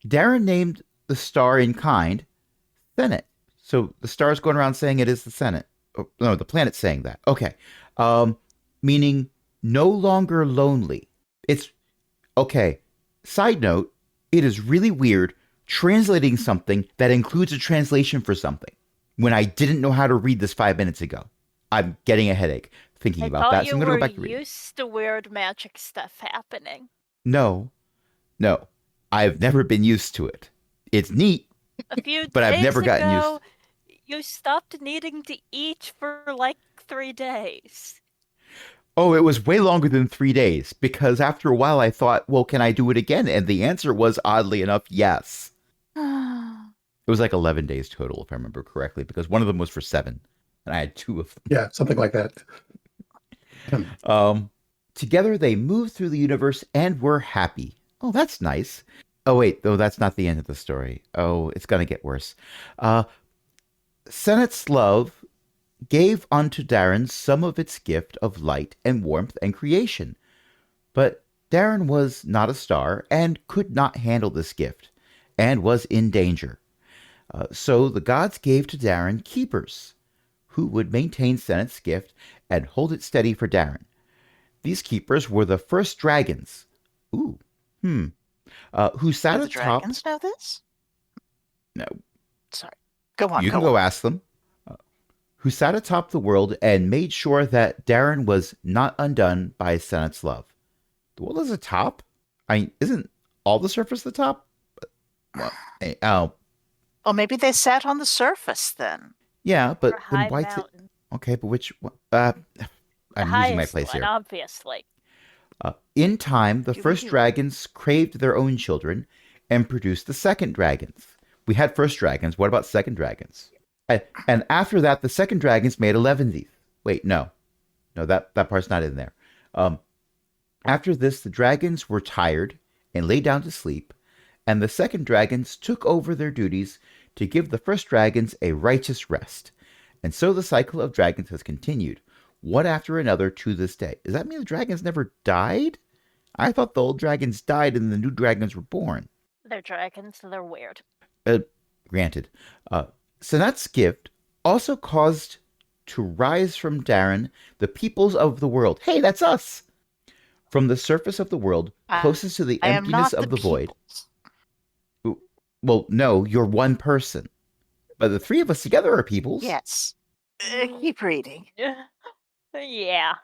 Darren named the star in kind Senate. So the star's going around saying it is the Senate. Oh, no, the planet's saying that. Okay. Meaning no longer lonely. It's okay. Side note, it is really weird translating something that includes a translation for something when I didn't know how to read this 5 minutes ago. I'm getting a headache thinking about that. So I'm going to go back to reading. Used to weird magic stuff happening. No. I've never been used to it. It's neat, A few but I've days never gotten ago, used. you stopped needing to eat for like 3 days. Oh, it was way longer than 3 days because after a while I thought, well, can I do it again? And the answer was oddly enough, yes. It was like 11 days total, if I remember correctly, because one of them was for 7, and I had 2 of them. Yeah, something like that. Together they moved through the universe and were happy. Oh, that's nice. Oh, wait, though that's not the end of the story. Oh, it's going to get worse. Senate's love gave unto Darren some of its gift of light and warmth and creation. But Darren was not a star and could not handle this gift and was in danger. So the gods gave to Darren keepers who would maintain Senate's gift and hold it steady for Darren. These keepers were the first dragons. Ooh. Who sat Do the atop. dragons know this? No. Sorry. Go on. You can go ask them. Who sat atop the world and made sure that Darren was not undone by Senate's love. The world is a top? Isn't all the surface the top? Well, Well, maybe they sat on the surface then. yeah, but Or then high why's it? mountain. Okay, but which? The I'm losing my highest place one, here. obviously. In time, the You first do. dragons craved their own children and produced the second dragons. We had first dragons. What about second dragons? And after that, the second dragons made 11 teeth. Wait, no, that part's not in there. After this, the dragons were tired and lay down to sleep, and the second dragons took over their duties to give the first dragons a righteous rest. And so the cycle of dragons has continued, one after another to this day. Does that mean the dragons never died? I thought the old dragons died and the new dragons were born. They're dragons, so they're weird. Granted. Senat's gift also caused to rise from Darren the peoples of the world. Hey, that's us! From the surface of the world, closest to the I am emptiness not of the void. peoples. Well, no, you're one person. But the 3 of us together are peoples. Yes. Keep reading. Yeah.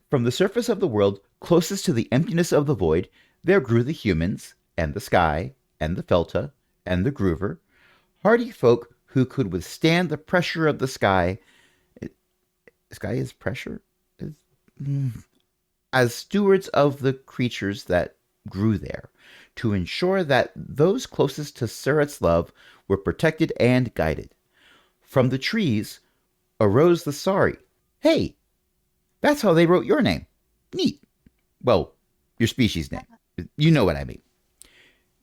From the surface of the world, closest to the emptiness of the void, there grew the humans, and the sky, and the felta, and the groover, hardy folk who could withstand the pressure of the sky. Sky is pressure? As stewards of the creatures that grew there, to ensure that those closest to Surat's love were protected and guided. From the trees arose the Sari. Hey, that's how they wrote your name. Neat. Well, your species name. You know what I mean.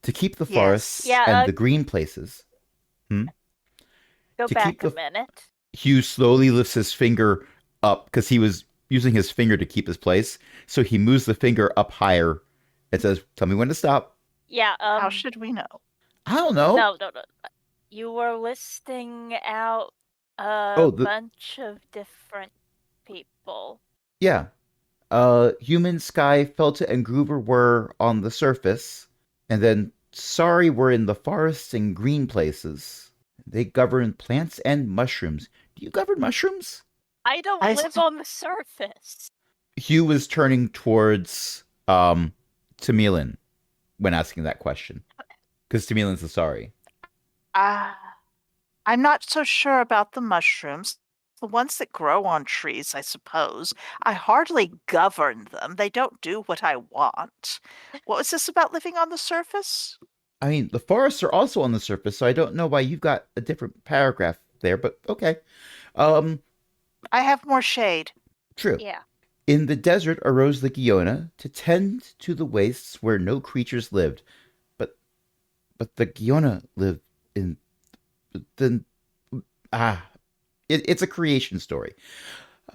To keep the forests Yeah, and the green places. Go To back keep a the- minute. Hugh slowly lifts his finger up because he was using his finger to keep his place. So he moves the finger up higher and says, tell me when to stop. Yeah, How should we know? I don't know. No. You were listing out a Oh, bunch of different people. Yeah. Human, Sky, Felta, and Groover were on the surface. And then Sari were in the forests and green places. They govern plants and mushrooms. Do you govern mushrooms? I don't I live see. on the surface. Hugh was turning towards Tamilin when asking that question. Because Tamilin's the Sari. I'm not so sure about the mushrooms. The ones that grow on trees, I suppose. I hardly govern them. They don't do what I want. What was this about living on the surface? I mean, the forests are also on the surface, so I don't know why you've got a different paragraph there, but okay. I have more shade. True. Yeah. In the desert arose the Giona to tend to the wastes where no creatures lived. But the Giona lived in it's a creation story.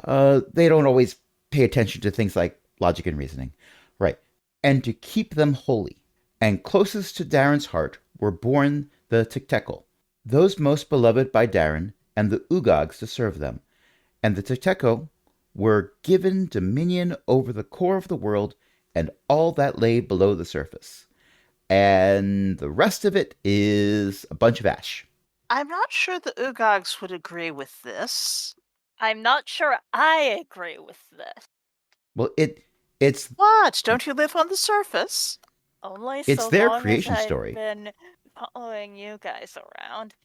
They don't always pay attention to things like logic and reasoning. Right. And to keep them holy. And closest to Darren's heart were born the tktekel, those most beloved by Darren, and the Ugogs to serve them. And the tktekel were given dominion over the core of the world and all that lay below the surface. And the rest of it is a bunch of ash. I'm not sure the Ugogs would agree with this. I'm not sure I agree with this. Well, it's What? Don't you live on the surface? Only It's so their long creation as I've story. been following you guys around.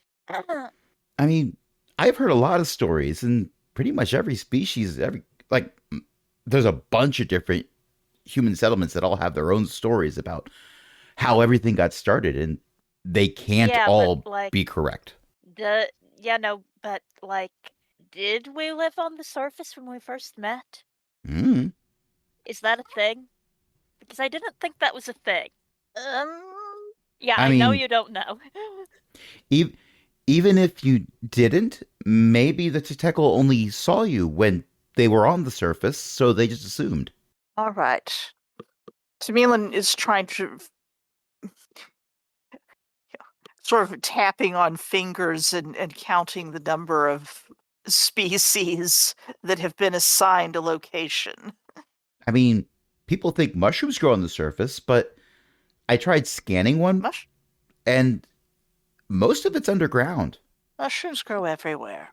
I mean, I've heard a lot of stories, and pretty much every species, there's a bunch of different human settlements that all have their own stories about how everything got started, and they can't Yeah, but, all like, be correct. but, like, did we live on the surface when we first met? Mm. Is that a thing? Because I didn't think that was a thing. Yeah, I I know mean, you don't know. even if you didn't, maybe the tktekel only saw you when they were on the surface, so they just assumed. All right. Tamilin is trying to sort of tapping on fingers and counting the number of species that have been assigned a location. I mean, people think mushrooms grow on the surface, but I tried scanning one, and most of it's underground. Mushrooms grow everywhere.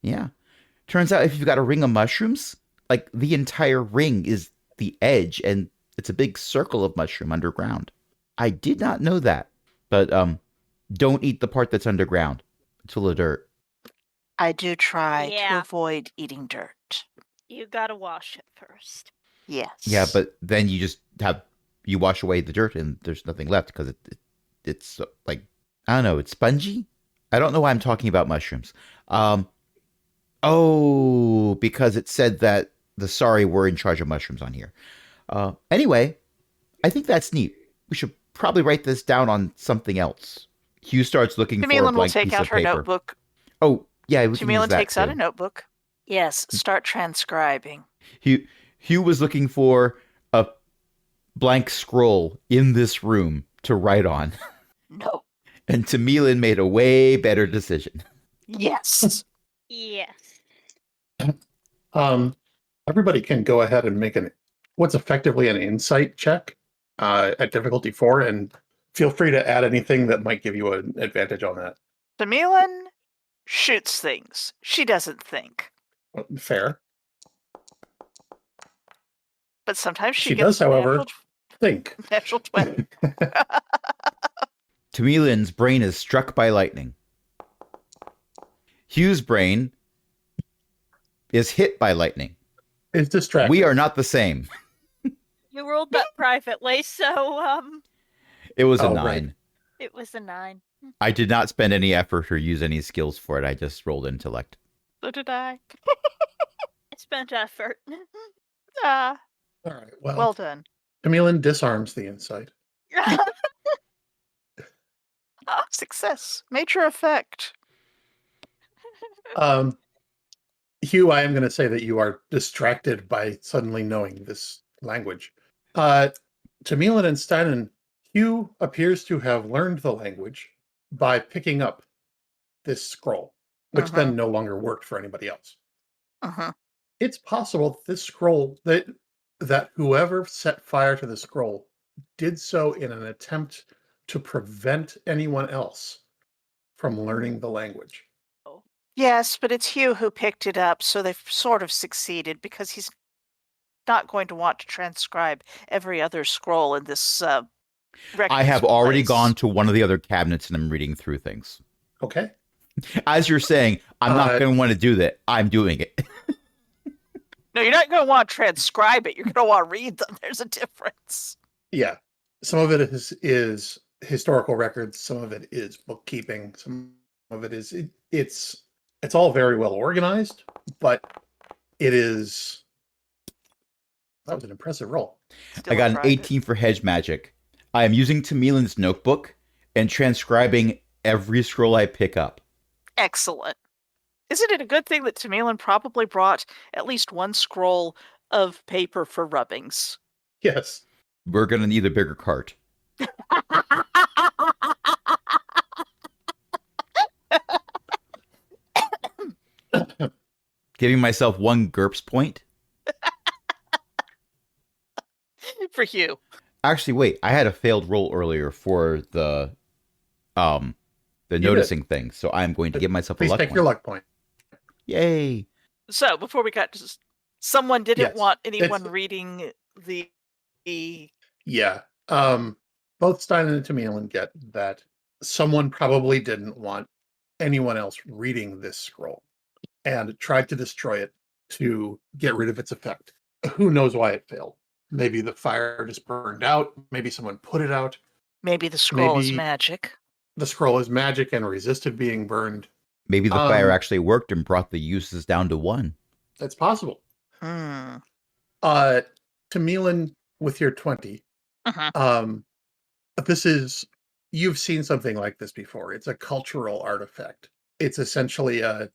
Yeah. Turns out if you've got a ring of mushrooms, like the entire ring is the edge, and it's a big circle of mushroom underground. I did not know that. But don't eat the part that's underground. It's full of dirt. I do try to Yeah. avoid eating dirt. You gotta wash it first. Yes. Yeah, but then you wash away the dirt and there's nothing left because it's like, I don't know, it's spongy. I don't know why I'm talking about mushrooms. Oh, because it said that the sorry were in charge of mushrooms on here. Anyway, I think that's neat. We should probably write this down on something else. Hugh starts looking for a Tamilin will blank take piece out of her paper. notebook. Oh, yeah, we can use Tamilin that takes out too. a notebook. Yes, start transcribing. Hugh was looking for a blank scroll in this room to write on. No. And Tamilin made a way better decision. Yes. Yes. Everybody can go ahead and make what's effectively an insight check at difficulty 4, and feel free to add anything that might give you an advantage on that. Tamilin shoots things. She doesn't think. Fair. But sometimes She gets does, however, think. natural 20. Tamilin's brain is struck by lightning. Hugh's brain is hit by lightning. It's distracting. We are not the same. You rolled that privately, so It was a 9. Right. it was a 9. I did not spend any effort or use any skills for it. I just rolled intellect. So did I. I spent effort. Ah, All right. Well, well done. Tamilin disarms the insight. Ah, success. Major effect. Hugh, I am going to say that you are distracted by suddenly knowing this language. Tamilin and Steinen, Hugh appears to have learned the language by picking up this scroll, which then no longer worked for anybody else. It's possible that this scroll, that whoever set fire to the scroll did so in an attempt to prevent anyone else from learning the language. Yes, but it's Hugh who picked it up, so they've sort of succeeded because he's not going to want to transcribe every other scroll in this I have already place. gone to one of the other cabinets and I'm reading through things. Okay. As you're saying, I'm not going to want to do that. I'm doing it. No, you're not going to want to transcribe it. You're going to want to read them. There's a difference. Yeah. Some of it is historical records. Some of it is bookkeeping. Some of it is it's all very well organized, but it is. That was an impressive roll. Still I got an tried it. 18 for hedge magic. I am using Tamilin's notebook and transcribing every scroll I pick up. Excellent. Isn't it a good thing that Tamilin probably brought at least one scroll of paper for rubbings? Yes. We're going to need a bigger cart. Giving myself 1 GURPS point. For Hugh. Actually, wait. I had a failed roll earlier for the noticing thing, so I'm going to give myself Please a luck take point. your luck point. Yay! So before we got to someone didn't Yes, want anyone it's- reading the Yeah. Both Stein and Tamilan get that someone probably didn't want anyone else reading this scroll and tried to destroy it to get rid of its effect. Who knows why it failed? Maybe the fire just burned out. Maybe someone put it out. Maybe the scroll is Maybe magic. the scroll is magic and resisted being burned. Maybe the fire actually worked and brought the uses down to 1. That's possible. Hmm. Tamilan, with your 20, this is, you've seen something like this before. It's a cultural artifact. It's essentially a,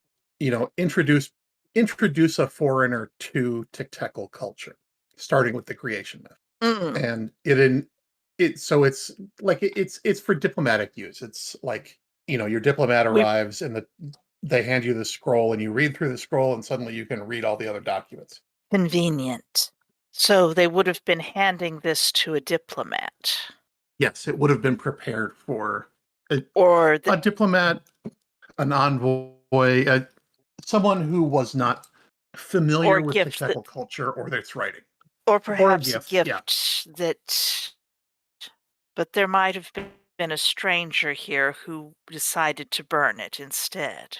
introduce a foreigner to tktekel culture, starting with the creation myth. And so it's like it's for diplomatic use. It's like, your diplomat arrives and they hand you the scroll and you read through the scroll and suddenly you can read all the other documents. Convenient. So they would have been handing this to a diplomat. Yes, it would have been prepared for a diplomat, an envoy, someone who was not familiar with tktekel culture or its writing. Or perhaps a gift that... But there might have been a stranger here who decided to burn it instead.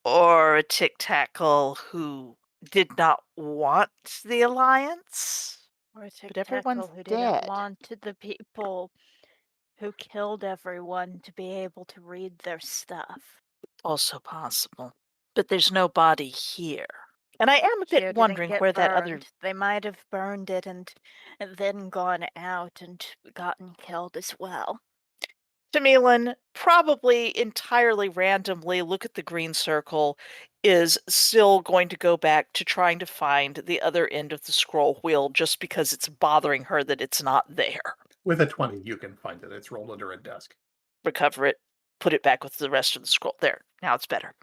Or a tktekel who did not want the alliance. Or a But everyone's tktekel who dead. didn't want the people who killed everyone to be able to read their stuff. Also possible. But there's no body here. And I am a bit wondering where that other... They might have burned it and then gone out and gotten killed as well. Tamilan, probably entirely randomly, look at the green circle, is still going to go back to trying to find the other end of the scroll wheel just because it's bothering her that it's not there. With a 20, you can find it. It's rolled under a desk. Recover it, put it back with the rest of the scroll. There, now it's better.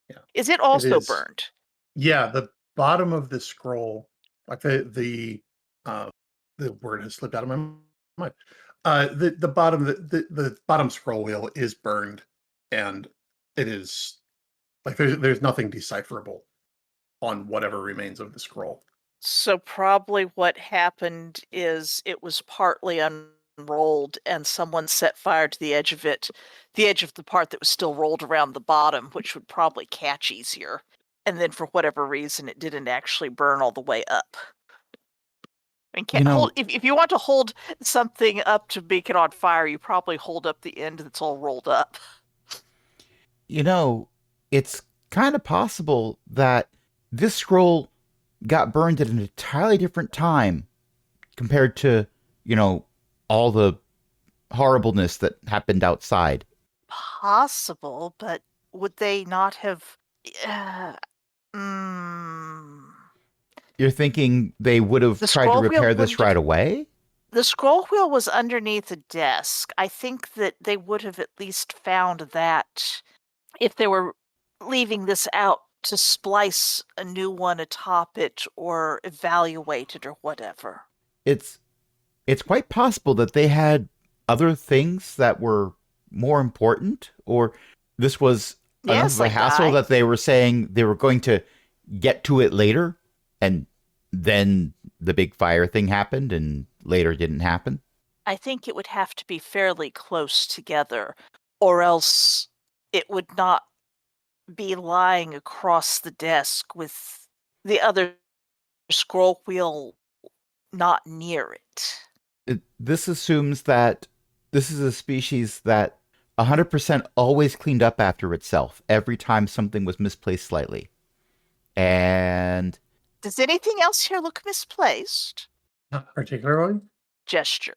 Yeah. Is it also burned? Yeah, the bottom of the scroll, like the word has slipped out of my mind. The bottom scroll wheel is burned, and it is like there's nothing decipherable on whatever remains of the scroll. So probably what happened is it was partly unrolled and someone set fire to the edge of it, the edge of the part that was still rolled around the bottom, which would probably catch easier. And then for whatever reason, it didn't actually burn all the way up. I mean, if you want to hold something up to make it on fire, you probably hold up the end that's all rolled up. It's kind of possible that this scroll got burned at an entirely different time compared to, all the horribleness that happened outside. Possible, but would they not have... You're thinking they would have tried to repair this right away? The scroll wheel was underneath a desk. I think that they would have at least found that if they were leaving this out to splice a new one atop it or evaluate it or whatever. It's quite possible that they had other things that were more important, or this was enough of a hassle that they were saying they were going to get to it later, and then the big fire thing happened and later didn't happen. I think it would have to be fairly close together, or else it would not be lying across the desk with the other scroll wheel not near it. This assumes that this is a species that 100% always cleaned up after itself every time something was misplaced slightly. And... Does anything else here look misplaced? Not particularly. Gesture.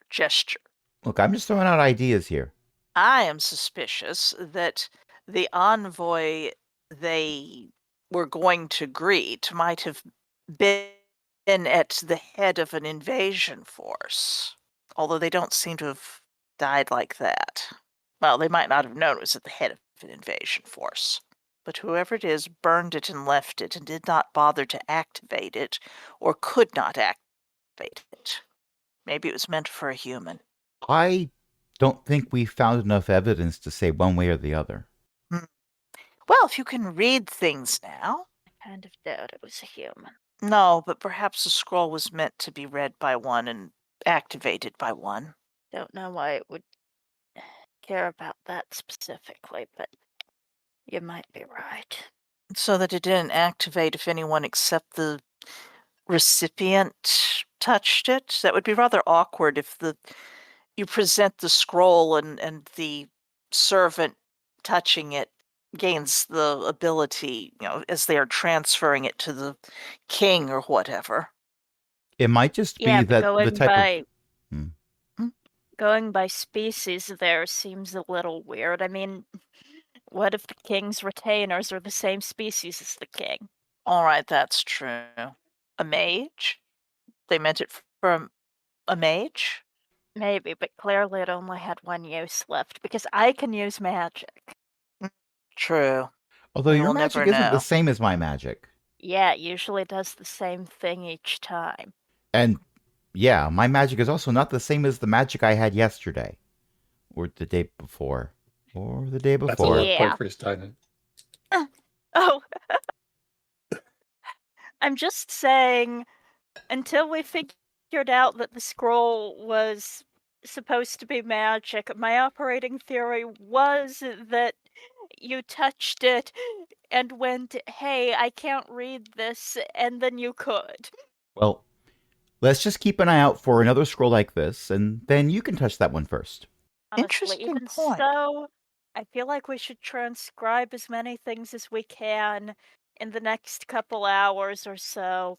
Look, I'm just throwing out ideas here. I am suspicious that the envoy they were going to greet might have been at the head of an invasion force. Although they don't seem to have died like that. Well, they might not have known it was at the head of an invasion force. But whoever it is burned it and left it and did not bother to activate it, or could not activate it. Maybe it was meant for a human. I don't think we found enough evidence to say one way or the other. Well, if you can read things now. I kind of doubt it was a human. No, but perhaps the scroll was meant to be read by one and activated by one. Don't know why it would care about that specifically, but you might be right. So that it didn't activate if anyone except the recipient touched it. That would be rather awkward if you present the scroll and the servant touching it gains the ability, as they are transferring it to the king or whatever. It might just be Yeah, but that the type of... going by species there seems a little weird. I mean, what if the king's retainers are the same species as the king? All right, that's true. A mage? They meant it for a mage? Maybe, but clearly it only had one use left because I can use magic. True. Although your We'll magic never isn't the know. same as my magic. Yeah, it usually does the same thing each time. And yeah, my magic is also not the same as the magic I had yesterday. Or the day before. Or the day That's a before. low Yeah. point for his timing. Oh, I'm just saying, until we figured out that the scroll was supposed to be magic, my operating theory was that you touched it and went, hey, I can't read this, and then you could. Well, let's just keep an eye out for another scroll like this, and then you can touch that one first. Honestly, Interesting even point. so, I feel like we should transcribe as many things as we can in the next couple hours or so,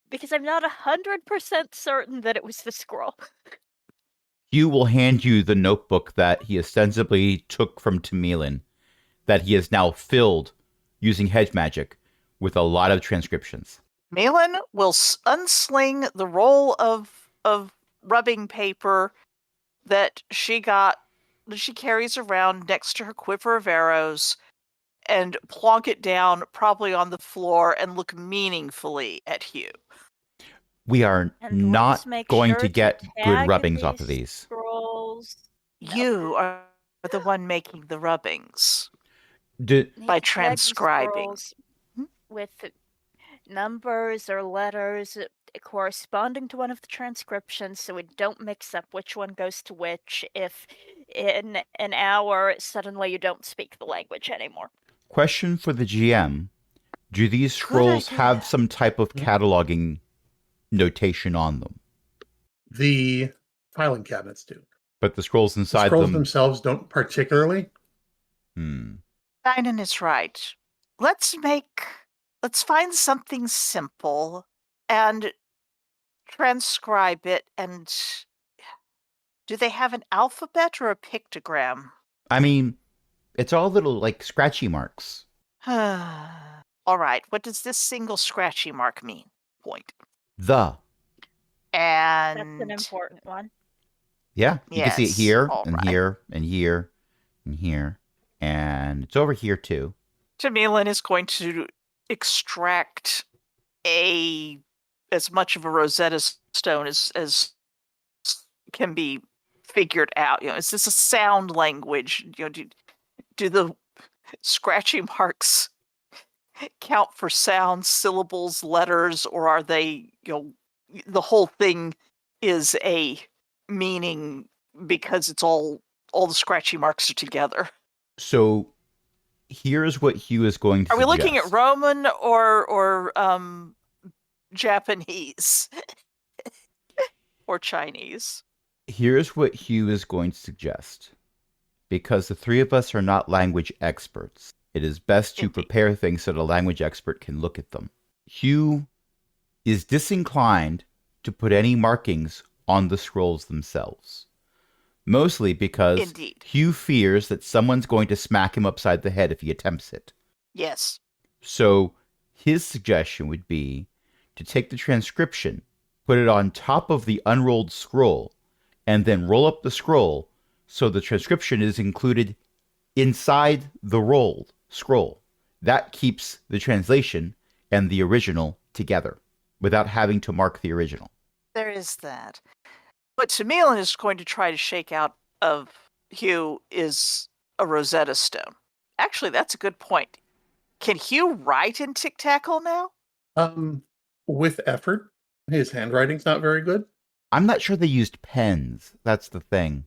because I'm not 100% certain that it was the scroll. Hugh will hand you the notebook that he ostensibly took from Tamilin, that he has now filled using hedge magic with a lot of transcriptions. Malin will unsling the roll of rubbing paper that she carries around next to her quiver of arrows and plonk it down probably on the floor and look meaningfully at Hugh. We are And not let's make going sure to get good tag rubbings off of these. Scrolls. No. You are the one making the rubbings Did, by Tag the transcribing. scrolls with numbers or letters corresponding to one of the transcriptions so we don't mix up which one goes to which if in an hour suddenly you don't speak the language anymore. question for the GM. Do these scrolls have idea. some type of cataloging notation on them? The filing cabinets do. But the scrolls The inside scrolls them... themselves don't particularly. Dinan is right. Let's find something simple and transcribe it. And do they have an alphabet or a pictogram? I mean, it's all little, like, scratchy marks. All right. What does this single scratchy mark mean? Point. The. And That's an important one. Yeah, you can see it Yes, here, all and right. here, and here, and here. And it's over here, too. Tamilin is going to extract as much of a Rosetta Stone as can be figured out. Is this a sound language? Do the scratchy marks count for sounds, syllables, letters, or are they, the whole thing is a meaning because it's all the scratchy marks are together? So here's what Hugh is going to Are we looking at suggest. Roman or Japanese or Chinese? Here's what Hugh is going to suggest. Because the three of us are not language experts, it is best to Indeed. prepare things so that a language expert can look at them. Hugh is disinclined to put any markings on the scrolls themselves. Mostly because Indeed. Hugh fears that someone's going to smack him upside the head if he attempts it. Yes. So his suggestion would be to take the transcription, put it on top of the unrolled scroll, and then roll up the scroll so the transcription is included inside the rolled scroll. That keeps the translation and the original together without having to mark the original. There is that. What Tamilin is going to try to shake out of Hugh is a Rosetta Stone. Actually, that's a good point. Can Hugh write in tktekel now? With effort. His handwriting's not very good. I'm not sure they used pens. That's the thing.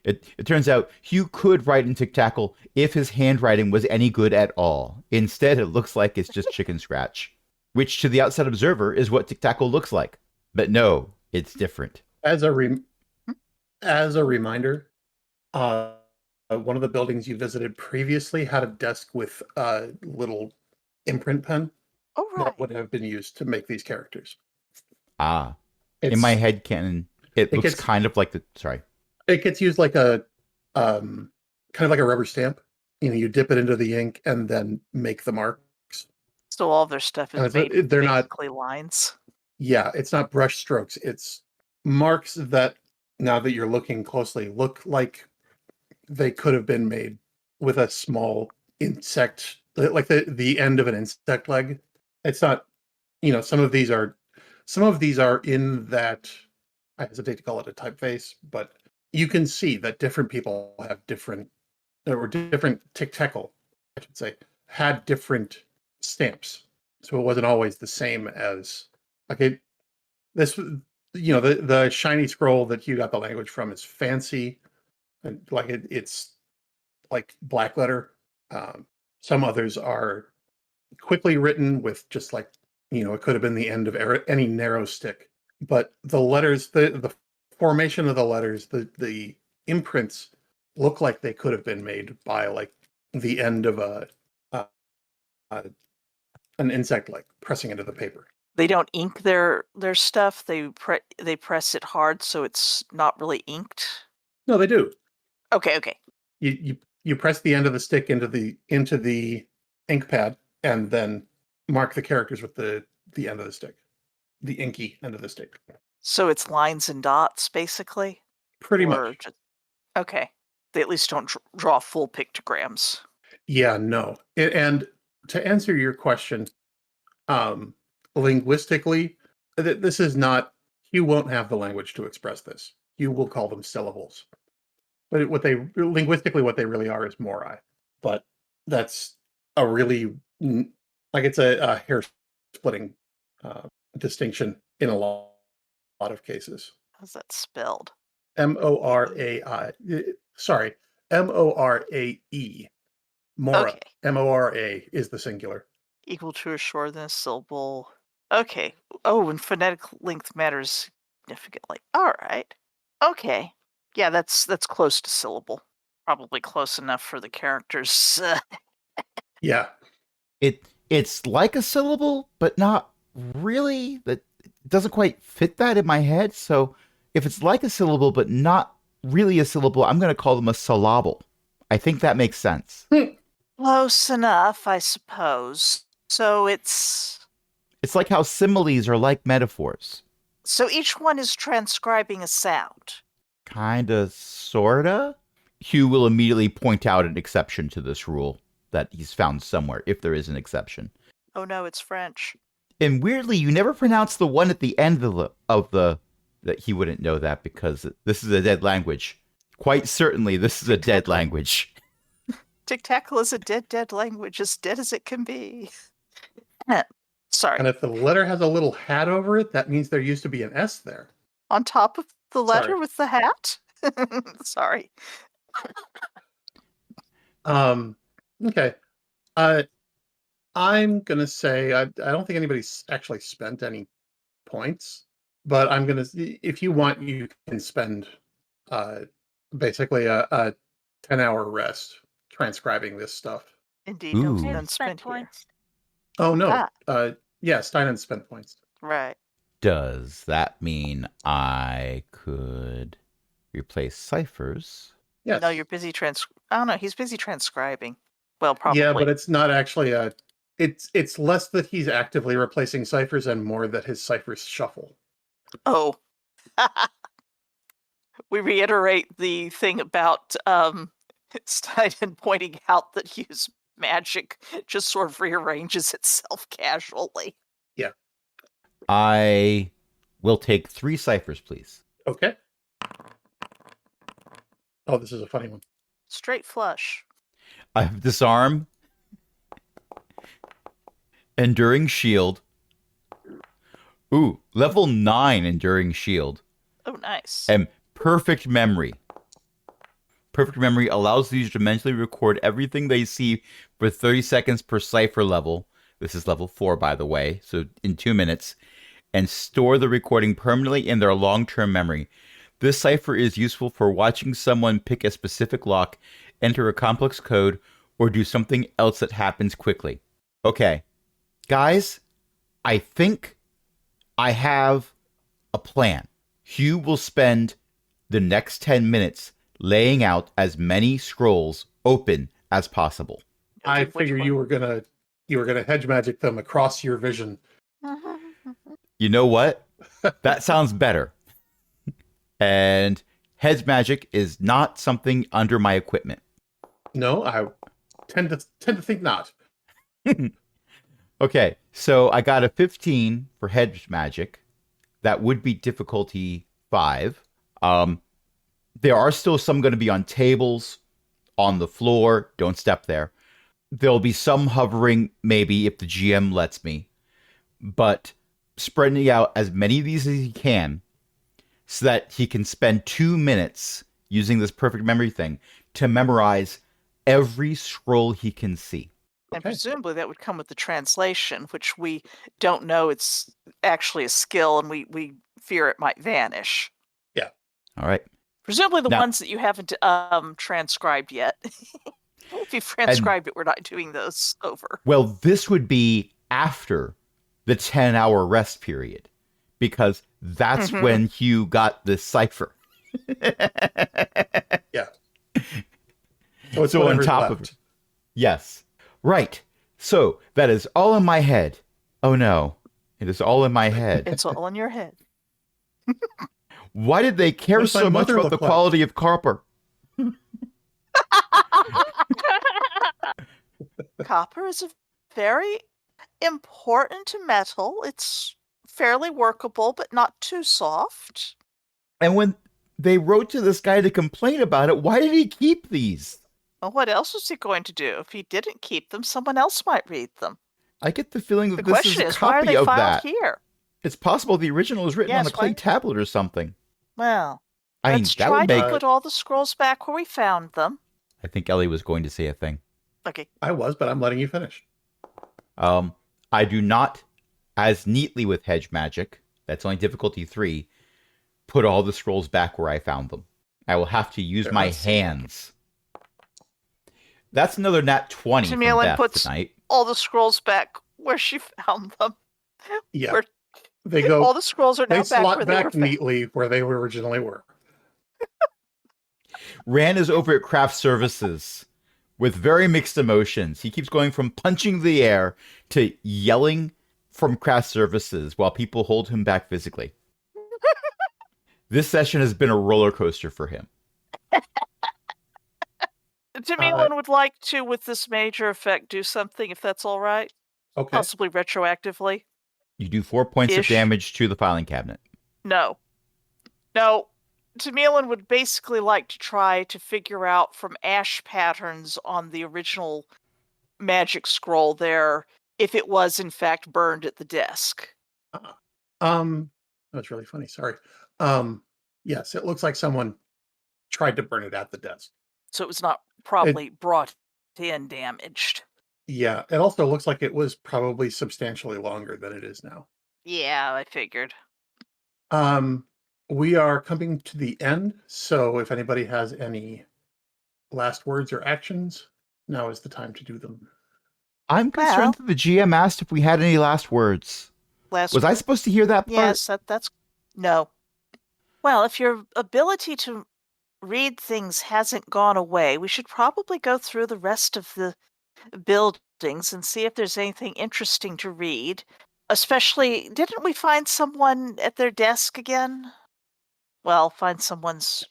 It turns out Hugh could write in tktekel if his handwriting was any good at all. Instead, it looks like it's just chicken scratch, which to the outside observer is what tktekel looks like. But no, it's different. As a reminder, one of the buildings you visited previously had a desk with a little imprint pen Oh, right. that would have been used to make these characters. Ah, It's, in my head canon, it looks gets- kind of like the. Sorry. It gets used like a kind of like a rubber stamp. You dip it into the ink and then make the marks. So all their stuff And is made with they're not- basically lines. Yeah, it's not brush strokes. It's marks that, now that you're looking closely, look like they could have been made with a small insect, like the end of an insect leg. It's not, some of these are in that, I hesitate to call it a typeface, but you can see that different people have different tktekel, I should say, had different stamps. So it wasn't always the same as, okay, this, the shiny scroll that you got the language from is fancy, and like it's like black letter. Some others are quickly written with just like, it could have been the end of any narrow stick. But the letters, the formation of the letters, the imprints look like they could have been made by like the end of an insect, like pressing into the paper. They don't ink their stuff. They press it hard so it's not really inked. No, they do. Okay. You press the end of the stick into the ink pad and then mark the characters with the end of the stick, the inky end of the stick. So it's lines and dots, basically? Pretty Or much. okay. They at least don't draw full pictograms. Yeah, no. And to answer your question, linguistically, this is not, you won't have the language to express this. You will call them syllables. But what they really are is morai. But that's a really, like, it's a hair splitting distinction in a lot of cases. How's that spelled? Morai. Sorry, Morae. Mora. Okay. Mora is the singular. Equal to or shorter than a syllable. Okay. Oh, and phonetic length matters significantly. All right. Okay. Yeah, that's close to syllable. Probably close enough for the characters. Yeah. It's like a syllable, but not really. That doesn't quite fit that in my head. So if it's like a syllable, but not really a syllable, I'm going to call them a syllable. I think that makes sense. Close enough, I suppose. So it's like how similes are like metaphors. So each one is transcribing a sound. Kinda, sorta. Hugh will immediately point out an exception to this rule that he's found somewhere, if there is an exception. Oh no, it's French. And weirdly, you never pronounce the one at the end of the that he wouldn't know that because this is a dead language. Quite certainly, this is a dead language. tktekel is a dead language, as dead as it can be. Sorry. And if the letter has a little hat over it, that means there used to be an S there. On top of the letter Sorry. with the hat? Sorry. Okay. I'm gonna say I don't think anybody's actually spent any points, but I'm gonna, if you want, you can spend basically a 10-hour rest transcribing this stuff. Indeed, Ooh. no I none have spent spent here. points. Oh no. Ah. Yeah, Steinen spent points. Right. Does that mean I could replace Cypher's? Yes. No, you're busy I don't know, he's busy transcribing. Well, probably. Yeah, but it's not actually it's less that he's actively replacing ciphers and more that his ciphers shuffle. Oh. We reiterate the thing about Steinen pointing out that Hugh's magic just sort of rearranges itself casually. Yeah. I will take 3 ciphers, please. Okay. Oh, this is a funny one. Straight flush. I have disarm, enduring shield, Ooh, level 9 Enduring Shield. Oh, nice. And Perfect Memory. Perfect Memory allows the user to mentally record everything they see for 30 seconds per Cypher level. This is level 4, by the way, so in 2 minutes. And store the recording permanently in their long-term memory. This cipher is useful for watching someone pick a specific lock, enter a complex code, or do something else that happens quickly. Okay, guys, I think I have a plan. Hugh will spend the next 10 minutes laying out as many scrolls open as possible. I Which figure one? you were gonna hedge magic them across your vision. You know what? That sounds better. And hedge magic is not something under my equipment. No, I tend to think not. Okay, so I got a 15 for hedge magic. That would be difficulty 5. There are still some going to be on tables, on the floor. Don't step there. There'll be some hovering, maybe, if the GM lets me. But spreading out as many of these as he can so that he can spend 2 minutes using this perfect memory thing to memorize every scroll he can see. And Okay. presumably that would come with the translation, which we don't know it's actually a skill, and we fear it might vanish. All right. Presumably the Now- ones that you haven't transcribed yet. If you've transcribed it, we're not doing those over. Well, this would be after the 10-hour rest period because that's Mhm. when Hugh got the cipher. Yeah. So it's So on whatever's top of left. it. Yes. Right. So that is all in my head. Oh no. It is all in my head. It's all in your head. Why did they care What does my so much mother about the look like? quality of copper? Copper is a very important metal. It's fairly workable, but not too soft. And when they wrote to this guy to complain about it, why did he keep these? Well, what else was he going to do? If he didn't keep them, someone else might read them. I get the feeling The that this question is a is, why are copy they of filed that. here? It's possible the original was written on a Yes, clay why- tablet or something. Well, I mean, let's that try would to make. put all the scrolls back where we found them. I think Ellie was going to say a thing. Okay. I was, but I'm letting you finish. I do not, as neatly with hedge magic, that's only difficulty 3, put all the scrolls back where I found them. I will have to use They're my not seen. hands. That's another nat 20 from Jamila Beth puts- tonight. All the scrolls back where she found them. Yeah. Where- They go. All the scrolls are now They back slot where they were back found. neatly where they originally were. Rand is over at Craft Services with very mixed emotions. He keeps going from punching the air to yelling from Craft Services while people hold him back physically. This session has been a roller coaster for him. Jamila would like to, with this major effect, do something, if that's all right. Okay. Possibly retroactively. You do 4 points of Ish. damage to the filing cabinet. No. No. Tamilin would basically like to try to figure out from ash patterns on the original magic scroll there if it was in fact burned at the desk. That's really funny. Sorry. Yes, it looks like someone tried to burn it at the desk. So it was not probably brought in damaged. Yeah, it also looks like it was probably substantially longer than it is now. Yeah, I figured. We are coming to the end, so if anybody has any last words or actions, now is the time to do them. I'm concerned that the GM asked if we had any last words. Last Was I supposed to hear that part? Yes, that's no. Well, if your ability to read things hasn't gone away, we should probably go through the rest of the buildings and see if there's anything interesting to read. Especially, didn't we find someone at their desk again? Well, find someone's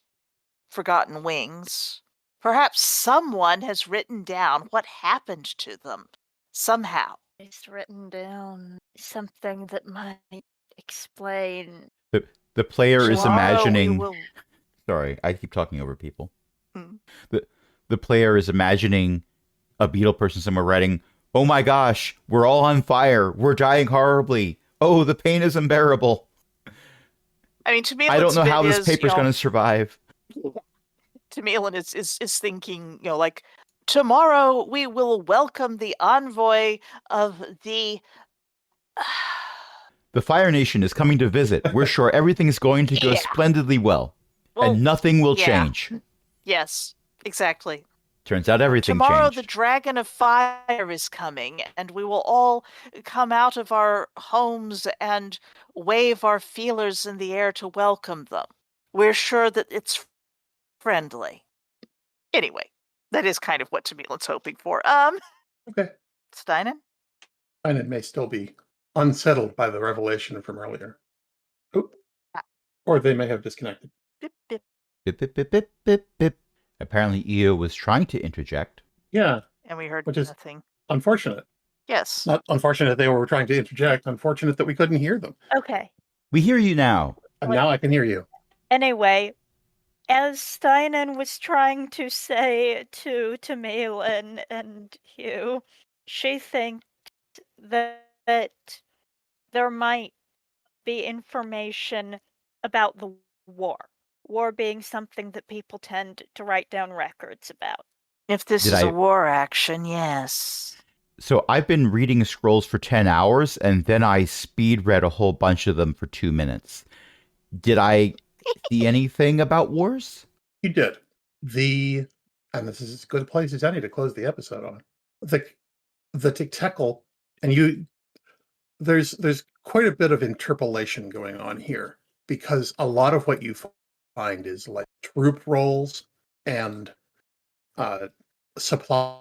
forgotten wings. Perhaps someone has written down what happened to them somehow. It's written down something that might explain. The player is Tomorrow we imagining. will- Sorry, I keep talking over people. Hmm. The player is imagining a beetle person somewhere writing, "Oh my gosh, we're all on fire. We're dying horribly. Oh, the pain is unbearable. I mean, I don't know how this is, paper's going to survive. Tamilin is thinking, like, tomorrow we will welcome the envoy of the... The Fire Nation is coming to visit. We're sure everything is going to go Yeah. splendidly well. Well, And nothing will yeah. change. Yes, exactly. Turns out everything Tomorrow changed. the Dragon of Fire is coming, and we will all come out of our homes and wave our feelers in the air to welcome them. We're sure that it's friendly. Anyway, that is kind of what Tamilin's hoping for. Okay. Steinen? And it may still be unsettled by the revelation from earlier. Oop. Or they may have disconnected. Bip, bip. Bip, bip, bip, bip, bip, bip. Apparently Io was trying to interject. Yeah, And we heard Which is- nothing. unfortunate. Yes. Not unfortunate they were trying to interject. Unfortunate that we couldn't hear them. Okay. We hear you now. And What- now I can hear you. Anyway, as Steinen was trying to say to Tamilin and Hugh, she thinks that there might be information about the war. War being something that people tend to write down records about. If this Did is I- a war action, yes. So I've been reading scrolls for 10 hours, and then I speed read a whole bunch of them for 2 minutes. Did I see anything about wars? You did. And this is as good a place as any to close the episode on. The tktekel, and there's quite a bit of interpolation going on here, because a lot of what you find is like troop rolls and supply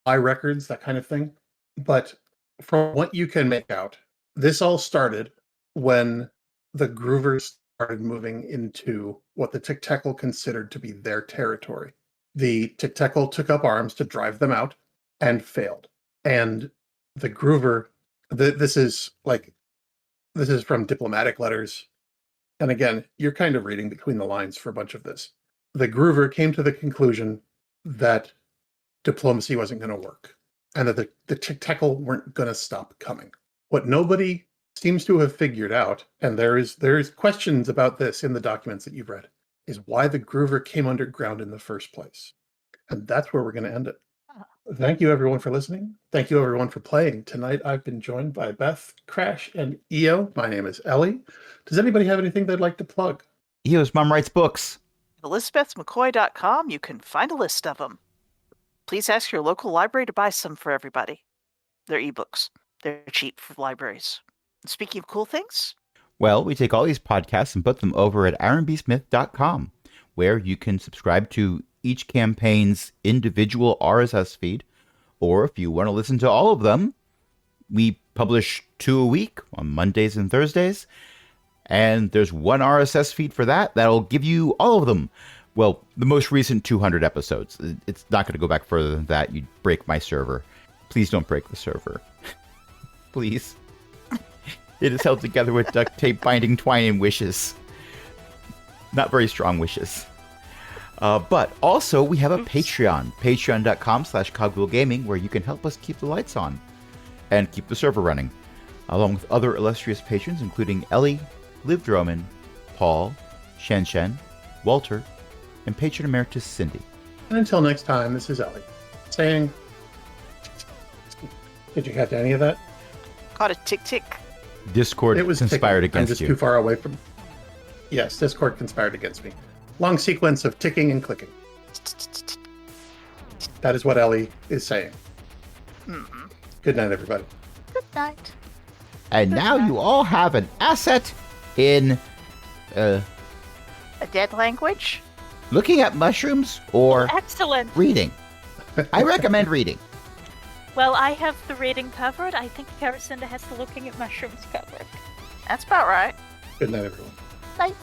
records, that kind of thing. But from what you can make out, this all started when the Groovers started moving into what the tktekel considered to be their territory. The tktekel took up arms to drive them out and failed. And the Groover, this is from diplomatic letters. And again, you're kind of reading between the lines for a bunch of this. The Groover came to the conclusion that diplomacy wasn't going to work, and that the tktekel weren't going to stop coming. What nobody seems to have figured out, and there is questions about this in the documents that you've read, is why the Groover came underground in the first place. And that's where we're going to end it. Thank you, everyone, for listening. Thank you, everyone, for playing. Tonight, I've been joined by Beth, Crash, and Io. My name is Ellie. Does anybody have anything they'd like to plug? Io's mom writes books. ElizabethMcCoy.com, you can find a list of them. Please ask your local library to buy some for everybody. They're ebooks. They're cheap for libraries. Speaking of cool things, Well, we take all these podcasts and put them over at aaronbsmith.com, where you can subscribe to each campaign's individual RSS feed, or if you want to listen to all of them, we publish 2 a week on Mondays and Thursdays, and there's one RSS feed for that that'll give you all of them. Well, the most recent 200 episodes. It's not going to go back further than that. You'd break my server. Please don't break the server. Please. It is held together with duct tape, binding, twine, and wishes. Not very strong wishes. But also, we have a Patreon. Patreon.com/cogwheelgaming, where you can help us keep the lights on and keep the server running, along with other illustrious patrons, including Ellie, Liv Droman, Paul, Shen Shen, Walter, and patron emeritus Cindy. And until next time, this is Ellie saying, did you catch any of that? caught a tick. Discord It was conspired ticking. I'm against just you. too far away from. Yes, Discord conspired against me. Long sequence of ticking and clicking. That is what Ellie is saying. Mm-hmm. Good night, everybody. Good night. And now you all have an asset in A dead language? looking at mushrooms or Excellent. reading. I recommend reading. Well, I have the reading covered. I think Karacinda has the looking at mushrooms covered. That's about right. Good night, everyone. Night.